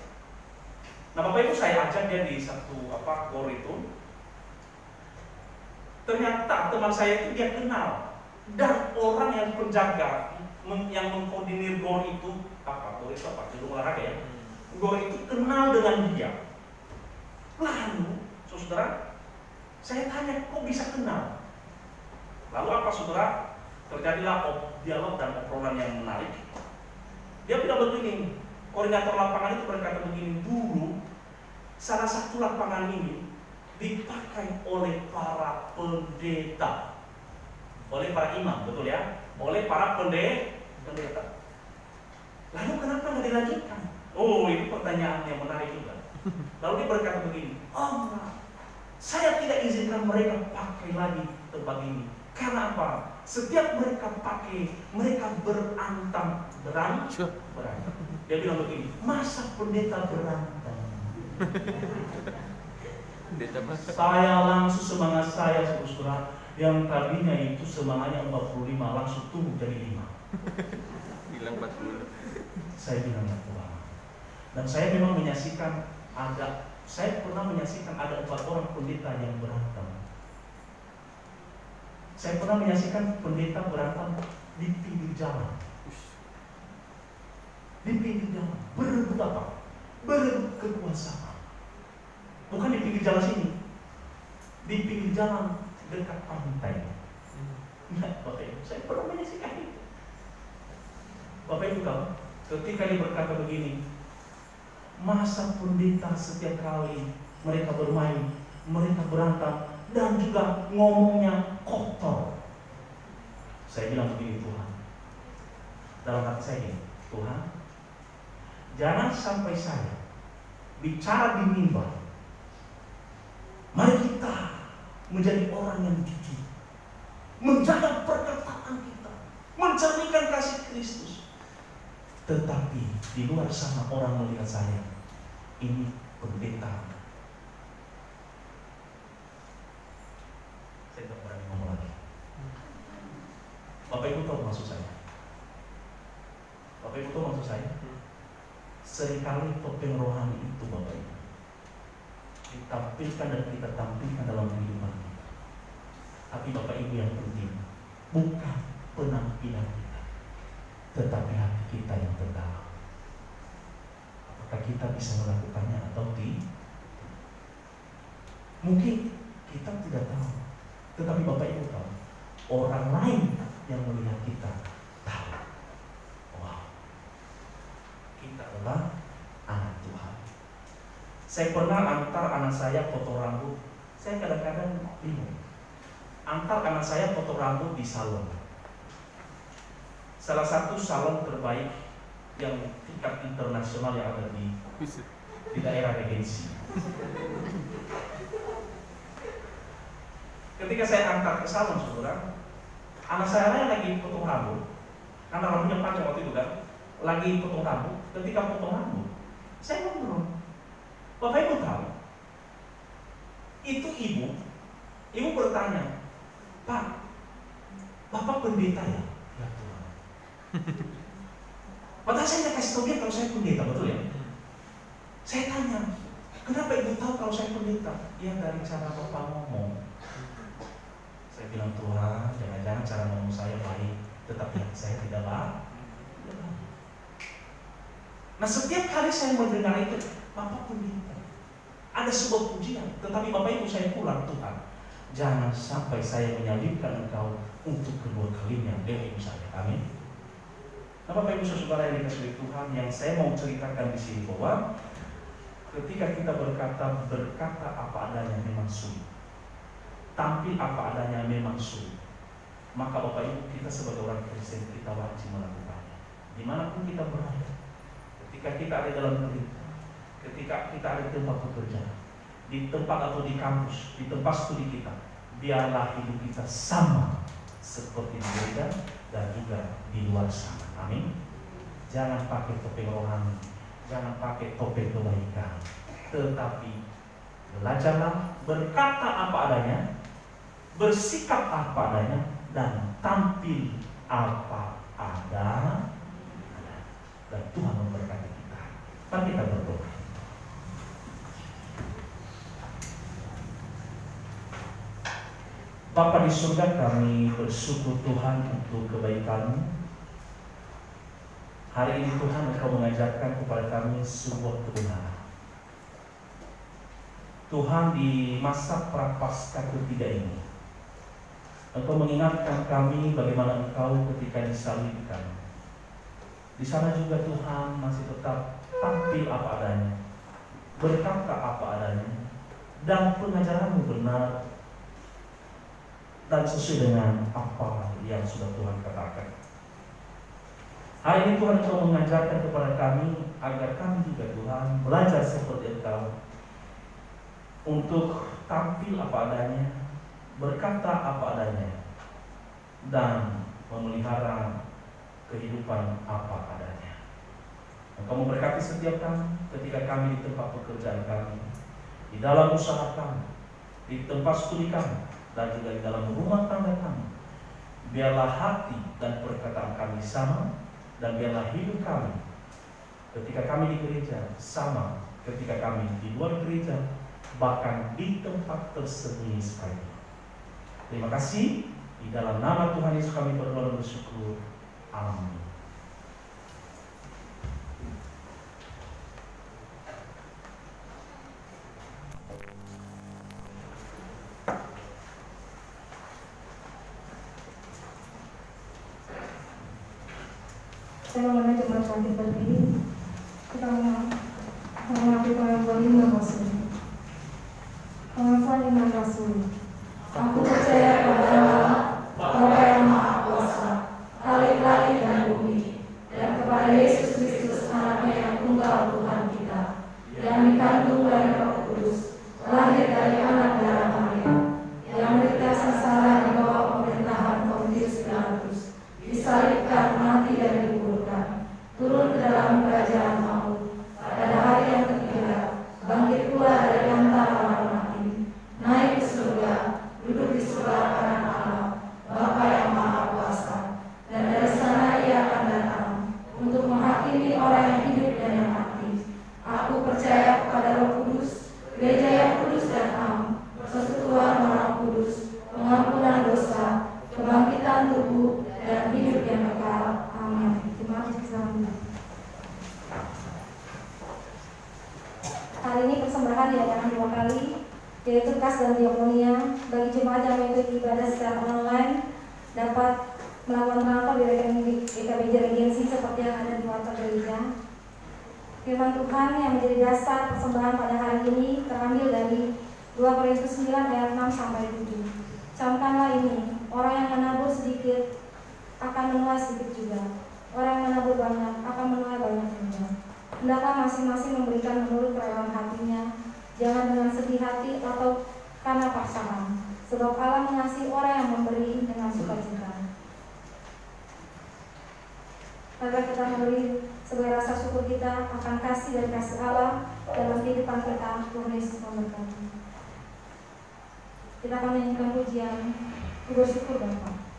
Nah Bapak Ibu, saya ajak dia di satu gor itu. Ternyata teman saya itu dia kenal, dan orang yang penjaga yang mengkoordinir gor itu gedung olahraga ya. Gor itu kenal dengan dia. Lalu saudara, saya tanya, kok bisa kenal? Lalu apa saudara? Terjadilah dialog dan obrolan yang menarik. Dia bilang begini, koordinator lapangan itu berkata begini, dulu salah satu lapangan ini dipakai oleh para pendeta, oleh para imam, betul ya, oleh para pendeta. Lalu kenapa nggak dilanjutkan? Oh, ini pertanyaan yang menarik juga. Lalu dia berkata begini, saya tidak izinkan mereka pakai lagi tempat ini. Karena apa? Setiap mereka pakai, mereka berantem. Dia bilang begini, masa pendeta berantem? Saya langsung semangat saya, saudara, yang tadinya itu semangatnya 45 langsung tumbuh jadi 5. Hilang 40. Saya bilang ya Tuhan. Dan saya memang menyaksikan saya pernah menyaksikan ada 4 orang pendeta yang berantem. Saya pernah menyaksikan pendeta berantem di pinggir jalan. Di pinggir jalan, berebut apa? Berebut kekuasaan. Bukan di pinggir jalan sini, di pinggir jalan dekat pantai. Nah, Bapak Ibu, saya pernah menyaksikan itu. Bapak Ibu tahu, ketika dia berkata begini, masa pendeta setiap kali mereka bermain, mereka berantem, dan juga ngomongnya kotor. Saya bilang begini, Tuhan, dalam hati saya ini, Tuhan, jangan sampai saya bicara di mimbar. Mari kita menjadi orang yang jujur, menjaga perkataan kita, mencerminkan kasih Kristus. Tetapi di luar sana orang melihat saya, ini pendeta. Saya tidak berani ngomong lagi. Bapak Ibu tahu maksud saya? Bapak Ibu tahu maksud saya? Seringkali topeng rohani itu Bapak Ibu ditampilkan dan kita tampilkan dalam kehidupan kita. Tapi Bapak Ibu yang penting bukan penampilan kita, tetapi hati kita yang terdalam. Apakah kita bisa melakukannya atau tidak? Mungkin kita tidak tahu, tetapi Bapak Ibu tahu. Orang lain yang melihat kita tahu. Wow, kita adalah anak Tuhan. Saya pernah antar anak saya potong rambut. Saya kadang-kadang bingung. Antar anak saya potong rambut di salon. Salah satu salon terbaik yang tingkat internasional yang ada di di daerah Regensi. Ketika saya angkat ke salon, saudara, anak saya lagi potong rambut, karena rambutnya panjang waktu itu kan, lagi potong rambut. Ketika potong rambut, saya ngobrol, Bapak Ibu tahu, itu ibu bertanya, Pak, Bapak pendeta ya? Ya Tuhan. Padahal saya tidak kasih tahu dia kalau saya pendeta, betul ya? Saya tanya, kenapa ibu tahu kalau saya pendeta? Ya dari cara Bapak ngomong. Saya bilang, Tuhan, jangan-jangan cara ngomong saya baik, tetapi saya tidak baik. Nah, setiap kali saya mendengar itu, Bapak pendeta, ada sebuah pujian, tetapi Bapak Ibu saya pulang, Tuhan, jangan sampai saya menyalibkan Engkau untuk kedua kalinya dari ibu saya. Amin. Nah, Bapak Ibu saudara yang dikasihi Tuhan, yang saya mau ceritakan di sini bahwa ketika kita berkata apa adanya memang sulit, tampil apa adanya memang sulit, maka Bapak Ibu kita sebagai orang Kristen kita wajib melakukannya. Dimanapun kita berada, ketika kita ada dalam gereja, ketika kita ada di tempat bekerja, di tempat atau di kampus, di tempat studi kita, biarlah hidup kita sama seperti di gereja dan juga di luar sana. Amin. Jangan pakai topeng rohani, jangan pakai topeng kebaikan, tetapi belajarlah berkata apa adanya, bersikap apa adanya, dan tampil apa adanya. Dan Tuhan memberkati kita. Mari kita berdoa. Bapa di surga, kami bersyukur Tuhan untuk kebaikan-Mu. Hari ini Tuhan Engkau mengajarkan kepada kami sebuah kebenaran. Tuhan, di masa Prapaskah ketiga ini, Engkau mengingatkan kami bagaimana Engkau ketika disalibkan. Di sana juga Tuhan masih tetap tampil apa adanya, berkata apa adanya, dan pengajaran-Mu benar dan sesuai dengan apa yang sudah Tuhan katakan. Hari ini Tuhan Engkau mengajarkan kepada kami agar kami juga Tuhan belajar seperti Engkau untuk tampil apa adanya, berkata apa adanya, dan memelihara kehidupan apa adanya. Engkau memberkati setiap kami ketika kami di tempat pekerjaan kami, di dalam usaha kami, di tempat studi kami, dan juga di dalam rumah tangga kami. Biarlah hati dan perkataan kami sama, dan biarlah hidup kami ketika kami di gereja sama ketika kami di luar gereja, bahkan di tempat tersembunyi sekalipun. Terima kasih. Di dalam nama Tuhan Yesus kami berdoa dan bersyukur. Amin. Saya mengenai jemaat bangkit berdiri, kita mengambil pengakuan iman Rasul. Pengakuan iman Rasul. Aku percaya pada Allah, Bapa yang Maha Kuasa, Khalik langit dan bumi, dan kepada Yesus Kristus Anaknya yang tunggal Tuhan kita, yang dikandung dari Roh Kudus, lahir dari anak darah Maria, yang menderita sengsara di bawah pemerintahan Pontius Pilatus, disalibkan, mati dan dikuburkan, turun ke dalam kerajaan maut, pada hari yang ketiga bangkit pula dari antara orang mati, naik ke surga, duduk di sebelah kanan Allah, Bapa yang Maha Kuasa, dan dari sana Ia akan datang untuk menghakimi orang yang hidup dan yang mati. Aku percaya kepada Roh Kudus, gereja yang kudus dan am, persekutuan Orang Kudus, pengampunan dosa, kebangkitan tubuh, dan hidup yang kekal. Amin. Terima kasih. Hari ini persembahan diadakan 2 kali, yaitu kas dan diakonia. Bagi jemaat yang mengikuti ibadah secara online dapat melakukan transfer di rekening GKBJ Regensi seperti yang ada di warta gereja. Firman Tuhan yang menjadi dasar persembahan pada hari ini terambil dari 2 Korintus 9 ayat 6 sampai 7. Camkanlah ini, orang yang menabur sedikit akan menuai sedikit juga, orang yang menabur banyak akan menuai banyak juga. Hendaklah masing-masing memberikan menurut kerelaan hatinya, jangan dengan sedih hati atau karena paksaan, sebab Allah mengasihi orang yang memberi dengan sukacita. Agar kita memberi sebagai rasa syukur kita akan kasih dan kasih Allah dalam kehidupan kita. Tuhan Yesus memberkati. Kita akan menyanyikan pujian bersyukur Bapa.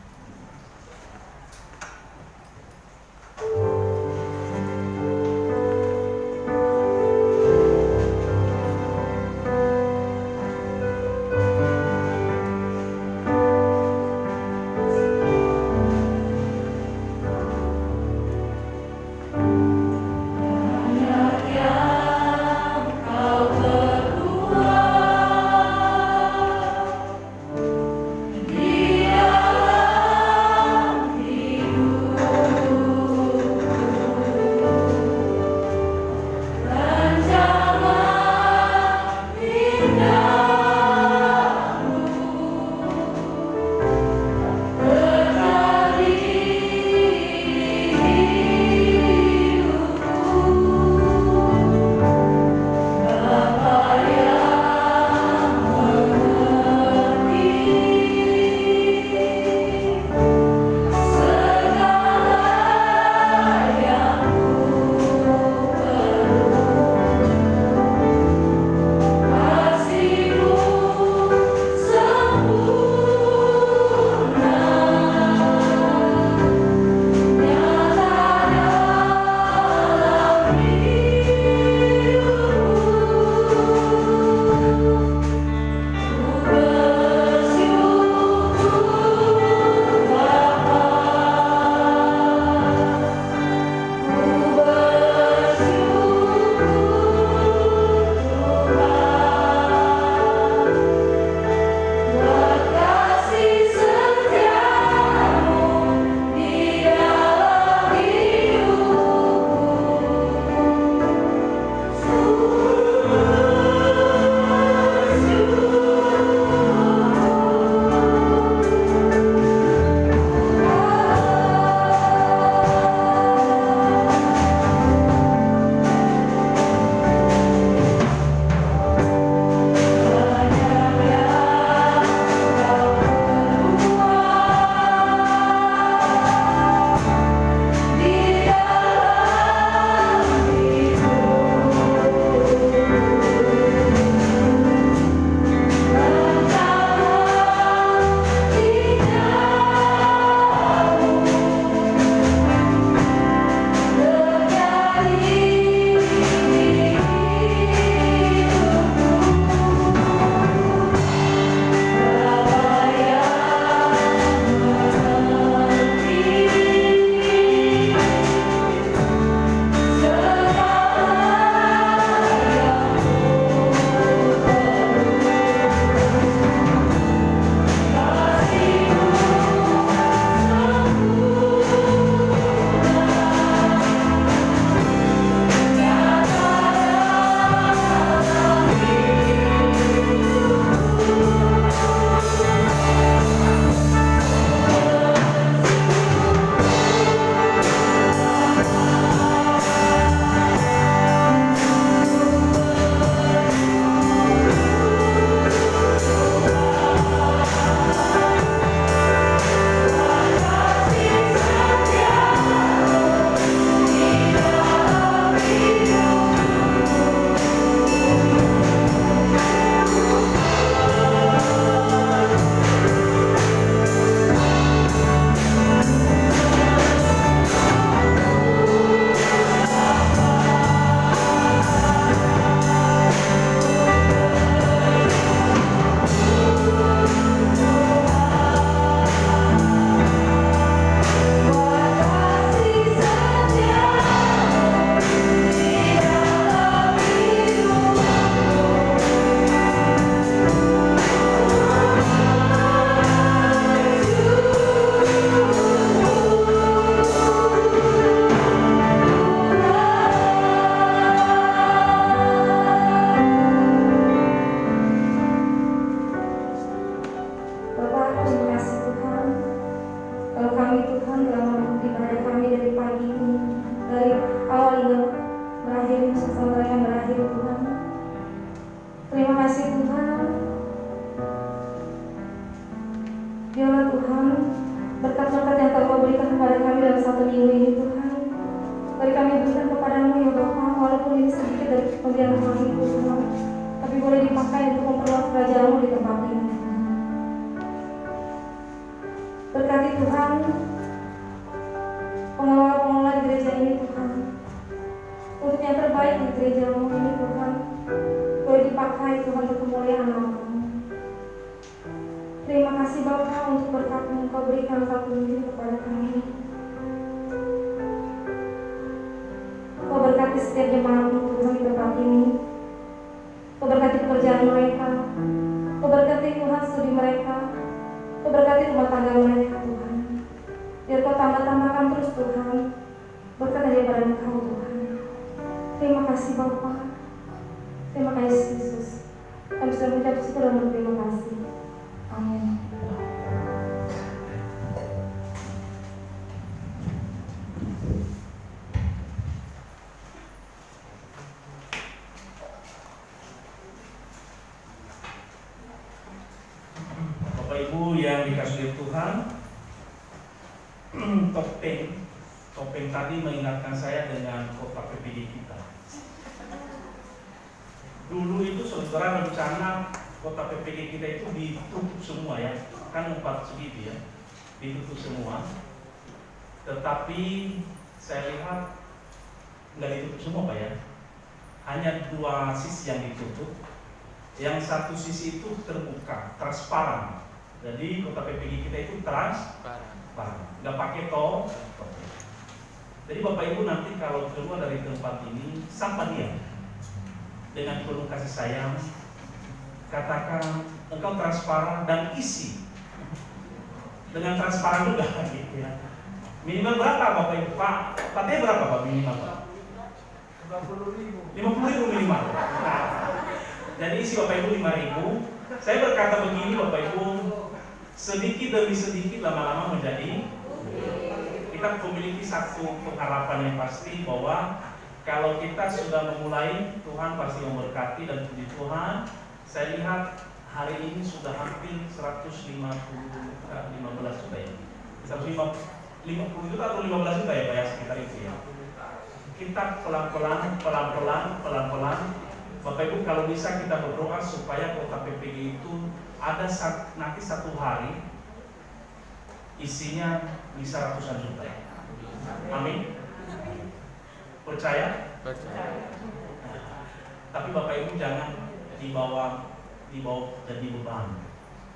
berakhir, sementara yang berakhir Tuhan. Terima kasih Tuhan. Biarlah Tuhan berkat-berkat yang Kau berikan kepada kami dalam satu minggu ini Tuhan, beri kami berikan kepadamu ya Bapa, walaupun ini sedikit dari pemberian kami Tuhan, tapi boleh dipakai untuk memperluas kerajaan-Mu di tempat ini. Berkati Tuhan pengelola-pengelola di gereja ini Tuhan, untuk yang terbaik di gereja-Mu ini Tuhan, boleh dipakai Tuhan untuk kemuliaan nama-Mu. Terima kasih Bapa untuk berkat-Mu Kau berikan satu minggu kepada kami. Kau berkati setiap jemaat-Mu Tuhan di tempat ini. Kau berkati pekerjaan mereka. Kau berkati Tuhan studi mereka. Kau berkati rumah tangga mereka Tuhan. Biar Kau tambah-tambahkan terus Tuhan berkat daripada Engkau Tuhan. Terima kasih Bapa. Terima kasih Yesus. Kami sudah mengucap syukur dan berterima kasih. Amin. Bapak Ibu yang dikasihi Tuhan, topeng tadi mengingatkan saya dengan kota PPG kita. Dulu itu saudara rencana kota PPG kita itu ditutup semua ya, kan 4 segitu ya, ditutup semua. Tetapi saya lihat nggak ditutup semua Pak ya, hanya 2 sisi yang ditutup. Yang satu sisi itu terbuka, transparan. Jadi kota PPG kita itu transparan, nggak pakai tol. Jadi Bapak Ibu nanti kalau keluar dari tempat ini, sapa dia dengan penuh kasih sayang. Katakan engkau transparan dan isi dengan transparan juga gitu ya. Minimal berapa Bapak Ibu? Pak Teh berapa Pak minimal Pak? 50.000 minimal. Nah, jadi isi Bapak Ibu 5.000. Saya berkata begini Bapak Ibu, sedikit demi sedikit lama-lama menjadi. Kita memiliki satu pengharapan yang pasti bahwa kalau kita sudah memulai, Tuhan pasti memberkati. Dan puji Tuhan, saya lihat hari ini sudah hampir 115 juta ya. 150 juta atau 15 juta ya Pak ya, sekitar itu ya. Kita pelan-pelan Bapak Ibu kalau bisa kita berdoa supaya kota PPG itu ada nanti satu hari isinya bisa ratusan juta ya. Amin. Percaya? Tapi Bapak Ibu jangan dibawa jadi beban.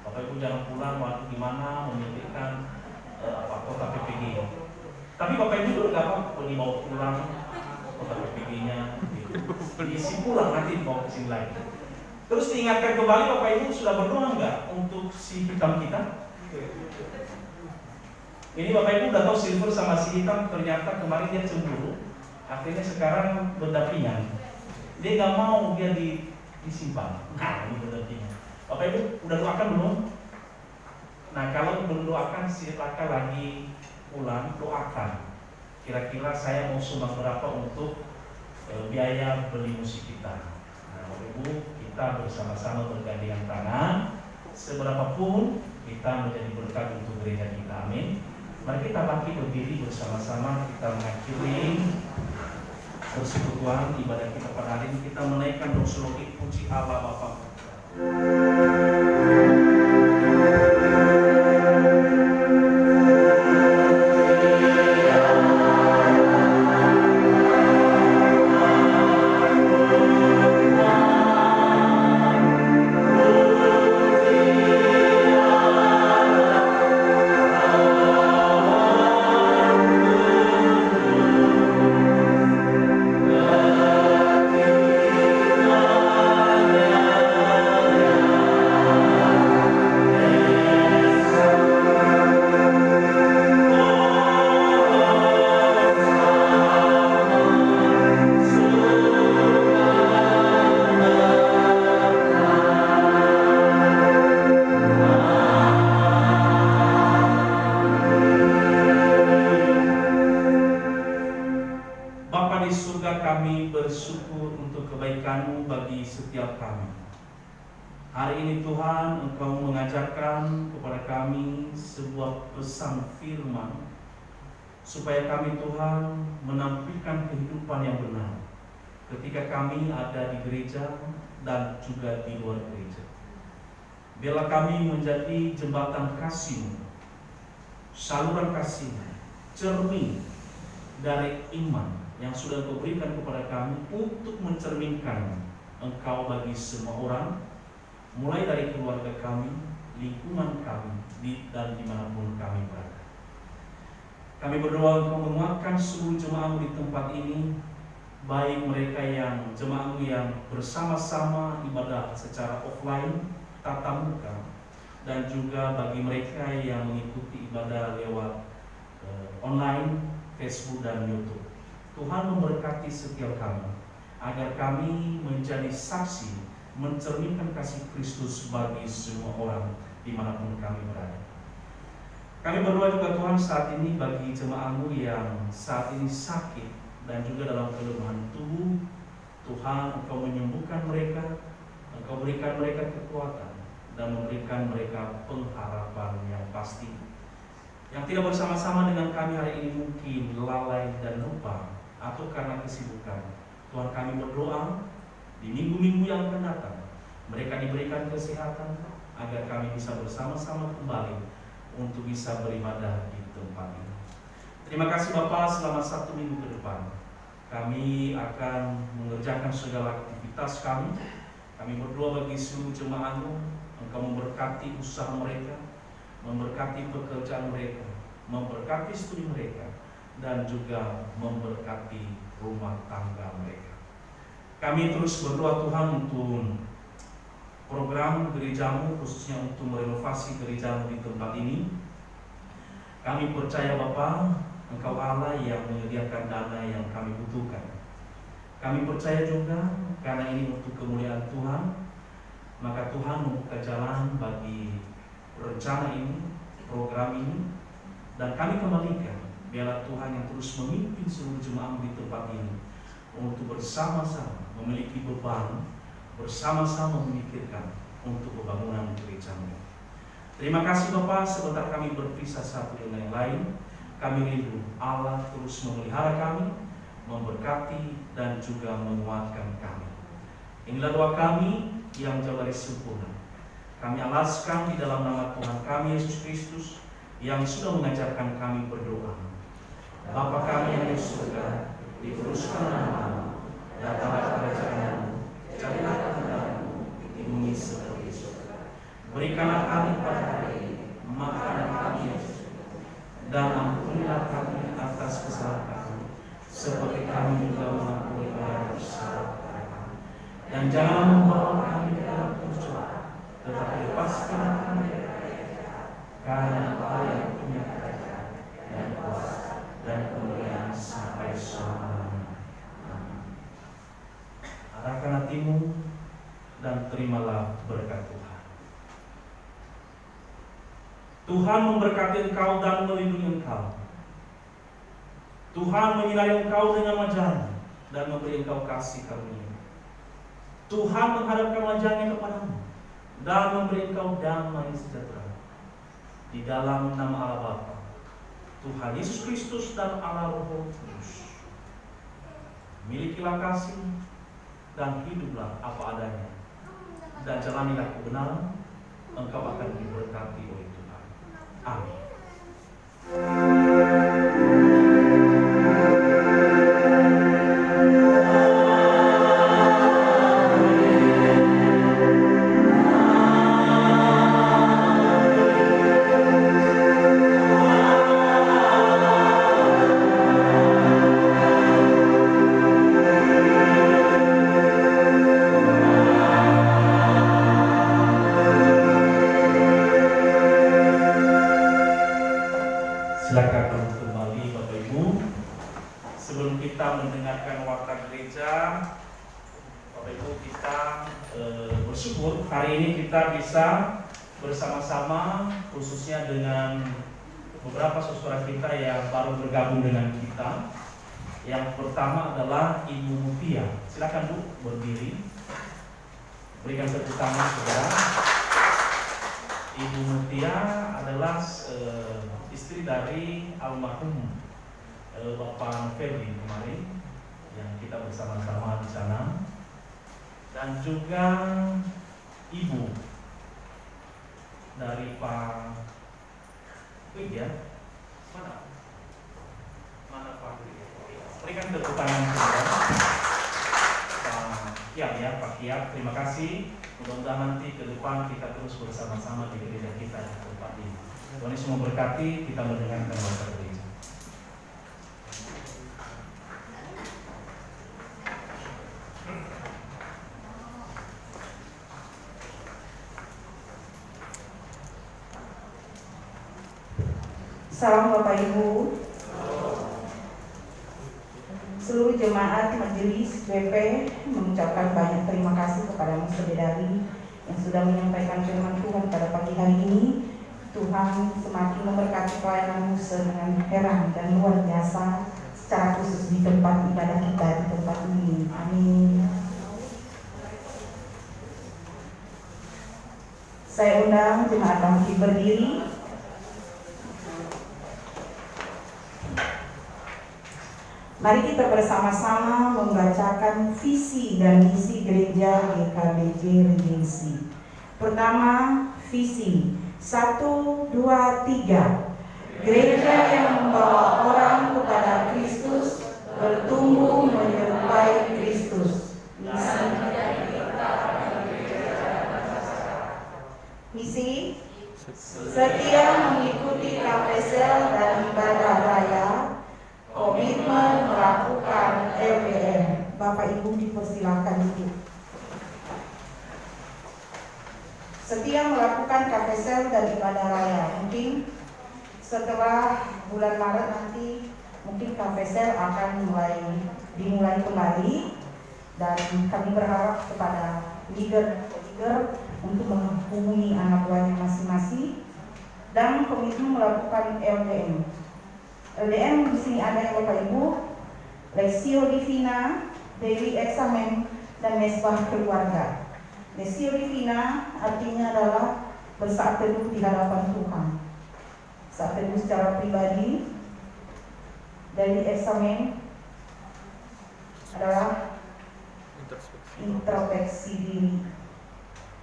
Bapak Ibu jangan pulang waktu gimana memikirkan kota PPG. Tapi Bapak Ibu juga nggak apa-apa dibawa pulang kota PPG-nya, diisi pulang nanti dibawa ke sini lagi. Terus diingatkan kembali Bapak Ibu sudah berdoa nggak untuk si hitam kita? Ini Bapak Ibu udah tahu Silver sama si hitam ternyata kemarin dia cemburu. Akhirnya sekarang berdampingan. Dia nggak mau dia disimpan. Nah, ini berdampingan. Bapak Ibu udah doakan belum? Nah, kalau belum doakan silakan lagi pulang doakan. Kira-kira saya mau sumbang berapa untuk biaya beli musik kita. Nah, Bapak Ibu kita bersama-sama bergandengan tangan. Seberapapun kita menjadi berkat untuk gereja kita. Amin. Mari kita bangkit berdiri bersama-sama, kita mengakhiri persekutuan ibadah kita pada hari ini. Kita menaikkan doksologi puji Allah Bapa. setiap kami. Hari ini Tuhan, Engkau mengajarkan kepada kami sebuah pesan firman, supaya kami Tuhan menampilkan kehidupan yang benar ketika kami ada di gereja dan juga di luar gereja. Biarlah kami menjadi jembatan kasih-Mu, saluran kasih-Mu, cermin dari iman yang sudah Engkau berikan kepada kami untuk mencerminkan Engkau bagi semua orang, mulai dari keluarga kami, lingkungan kami, dan dimanapun kami berada. Kami berdoa Engkau menguatkan seluruh jemaat-Mu di tempat ini, baik mereka yang jemaat-Mu yang bersama-sama ibadah secara offline, tatap muka, dan juga bagi mereka yang mengikuti ibadah lewat online, Facebook dan YouTube. Tuhan memberkati setiap kami, agar kami menjadi saksi, mencerminkan kasih Kristus bagi semua orang dimanapun kami berada. Kami berdoa juga Tuhan saat ini bagi jemaat-Mu yang saat ini sakit dan juga dalam kelemahan tubuh. Tuhan, Engkau menyembuhkan mereka, Engkau berikan mereka kekuatan dan memberikan mereka pengharapan yang pasti. Yang tidak bersama-sama dengan kami hari ini mungkin lalai dan lupa atau karena kesibukan. Tuhan, kami berdoa di minggu-minggu yang akan datang mereka diberikan kesehatan agar kami bisa bersama-sama kembali untuk bisa beribadah di tempat ini. Terima kasih Bapa, selama 1 minggu ke depan kami akan mengerjakan segala aktivitas kami. Kami berdoa bagi seluruh jemaat-Mu, Engkau memberkati usaha mereka, memberkati pekerjaan mereka, memberkati studi mereka, dan juga memberkati rumah tangga mereka. Kami terus berdoa Tuhan untuk program gereja-Mu, khususnya untuk merenovasi gereja-Mu di tempat ini. Kami percaya Bapa, Engkau Allah yang menyediakan dana yang kami butuhkan. Kami percaya juga karena ini untuk kemuliaan Tuhan, maka Tuhan membuka jalan bagi rencana ini, program ini, dan kami kembalikan. Biarlah Tuhan yang terus memimpin seluruh jemaat di tempat ini untuk bersama-sama memiliki beban, bersama-sama memikirkan untuk pembangunan gereja-Mu. Terima kasih Bapa, sebentar kami berpisah satu dengan yang lain. Kami rindu Allah terus memelihara kami, memberkati dan juga menguatkan kami. Inilah doa kami yang jauh dari sempurna. Kami alaskan di dalam nama Tuhan kami Yesus Kristus yang sudah mengajarkan kami berdoa. Bapa kami yang di surga, dikuduskan nama-Mu, datanglah kerajaan-Mu, jadilah kehendak-Mu di bumi seperti di surga. Berikanlah kami pada hari ini makanan kami yang secukupnya, dan ampunilah kami atas kesalahan kami, seperti kami juga mengampuni orang yang bersalah kepada kami. Dan jangan membawa kami ke dalam pencobaan, tetapi lepaskan kami dari yang jahat, karena Engkau yang punya kerajaan dan kuasa dan kemuliaan sampai selama-lamanya. Amin. Arahkan hatimu dan terimalah berkat Tuhan. Tuhan memberkati engkau dan melindungi engkau. Tuhan menyinari engkau dengan wajah-Nya dan memberi engkau kasih karunia. Tuhan menghadapkan wajah-Nya kepadamu dan memberi engkau damai sejahtera. Di dalam nama Allah Bapa, Tuhan Yesus Kristus dan Allah Roh Kudus. Milikilah kasih dan hiduplah apa adanya, dan jalanilah kebenaran, engkau akan diberkati oleh Tuhan. Amin. Silakan kembali Bapak Ibu. Sebelum kita mendengarkan warta gereja, Bapak Ibu, kita bersyukur hari ini kita bisa bersama-sama, khususnya dengan beberapa saudara kita yang baru bergabung dengan kita. Yang pertama adalah Ibu Mutia. Silakan Bu berdiri. Berikan tepuk tangan saudara. Ibu Mutia adalah istri dari almarhum Bapak Febri kemarin yang kita bersama-sama di sana, dan juga ibu dari Pak Wid ya. Mana Pak Wid? Berikan tepuk tangan saudara. Pak Kiat ya, Pak Kiat, terima kasih. Mudah-mudahan nanti ke depan kita terus bersama-sama di gereja kita di tempat ini. Tuhan Yesus memberkati, kita mendengarkan bahasa gereja. Salam Bapak Ibu, seluruh jemaat majelis BP mengucapkan banyak terima kasih kepada Mas Saudari yang sudah menyampaikan firman Tuhan pada pagi hari ini. Tuhan semakin memberkati pelayananmu dengan heran dan luar biasa, secara khusus di tempat ibadah kita di tempat ini. Amin. Saya undang jemaat bangkit berdiri. Mari kita bersama-sama membacakan visi dan misi gereja GKBJ Regensi. Pertama, visi 1, 2, 3. Gereja yang membawa orang kepada Kristus, bertumbuh menyerupai Kristus. Misi setia mengikuti KPSL dan ibadah raya. Komitmen melakukan LDM. Bapak Ibu dipersilakan duduk. Setia melakukan KPSL dan ibadah raya. Mungkin setelah bulan Maret nanti mungkin KPSL akan dimulai kembali, dan kami berharap kepada leader untuk menghubungi anak buahnya masing-masing dan komitmen melakukan LDM. LDM di sini ada yang Bapak Ibu, Lexio Divina, Daily Examen, dan Mesbah Keluarga. Lexio Divina artinya adalah bersaat teduh di hadapan Tuhan, saat teduh secara pribadi. Daily Examen adalah introspeksi diri.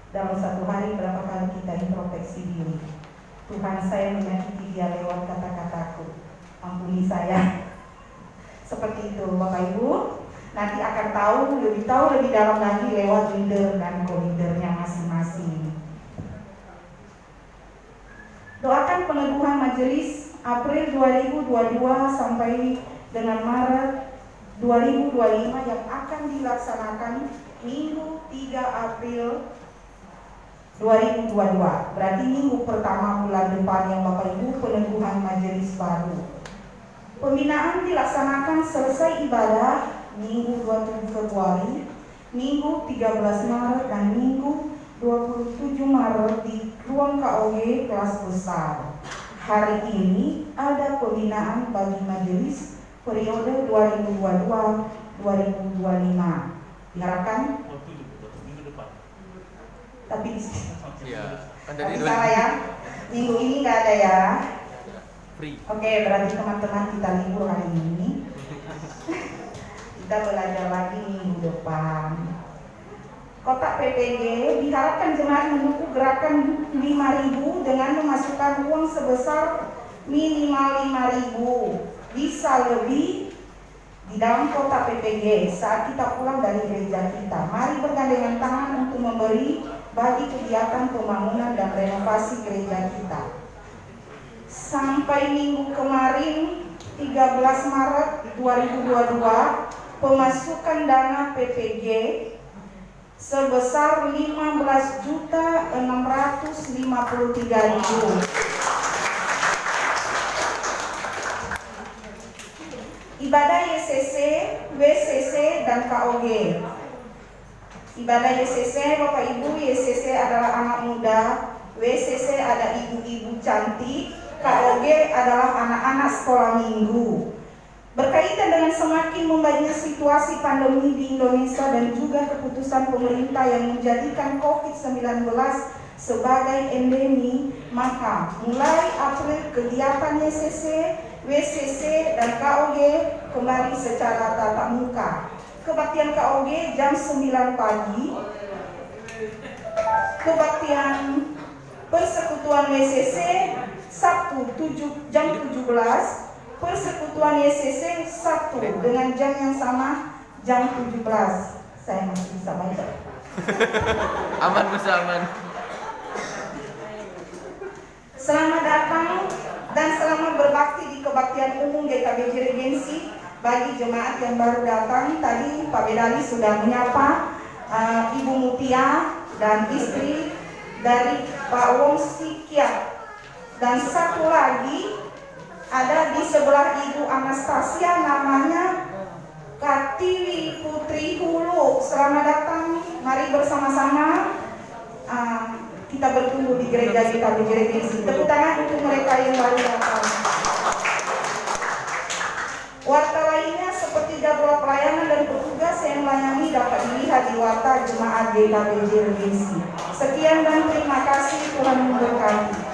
Dalam satu hari berapa kali kita introspeksi diri? Tuhan, saya menyakiti dia lewat kata-kataku, ampuni saya. Seperti itu Bapak Ibu. Nanti akan tahu lebih dalam lagi lewat leader dan co-leadernya masing-masing. Doakan peneguhan majelis April 2022 sampai dengan Maret 2025 yang akan dilaksanakan Minggu 3 April 2022. Berarti minggu pertama bulan depan yang Bapak Ibu peneguhan majelis baru. Pembinaan dilaksanakan selesai ibadah Minggu 27 Februari, Minggu 13 Maret, dan Minggu 27 Maret di ruang KOG kelas besar. Hari ini ada pembinaan bagi majelis periode 2022-2025. Diharapkan minggu depan. tapi salah ya, minggu ini nggak ada ya. Free. Oke, berarti teman-teman kita libur hari ini. Kita belajar lagi minggu depan. Kotak PPG diharapkan jemaat mendukung gerakan 5.000 dengan memasukkan uang sebesar minimal 5.000. Bisa lebih di dalam kotak PPG saat kita pulang dari gereja kita. Mari bergandengan tangan untuk memberi bagi kegiatan pembangunan dan renovasi gereja kita. Sampai minggu kemarin 13 Maret 2022 pemasukan dana PPG sebesar 15.653.000. Ibadah YCC, WCC, dan KOG. Ibadah YCC, Bapak Ibu, YCC adalah anak muda, WCC ada ibu-ibu cantik, KOG adalah anak-anak sekolah minggu. Berkaitan dengan semakin membaiknya situasi pandemi di Indonesia dan juga keputusan pemerintah yang menjadikan COVID-19 sebagai endemi, maka mulai April kegiatan YCC, WCC, dan KOG kembali secara tatap muka. Kebaktian KOG jam 9 pagi, kebaktian persekutuan WCC Sabtu jam 17, persekutuan YCC Sabtu dengan jam yang sama jam 17. Saya masih bisa baca. Aman Gus, aman. Selamat datang dan selamat berbakti di kebaktian umum GKBJ Regensi. Bagi jemaat yang baru datang, tadi Pak Bedali sudah menyapa Ibu Mutia dan istri dari Pak Wong Sikiat. Dan satu lagi ada di sebelah Ibu Anastasia, namanya Katiwi Putri Hulu. Selamat datang, mari bersama-sama kita bertumbuh di gereja GKBJ Regensi. Tepuk tangan untuk mereka yang baru datang. Warta lainnya seperti jadwal pelayanan dan petugas yang melayani dapat dilihat di warta jemaat GKBJ Regensi. Sekian dan terima kasih, Tuhan memberkati.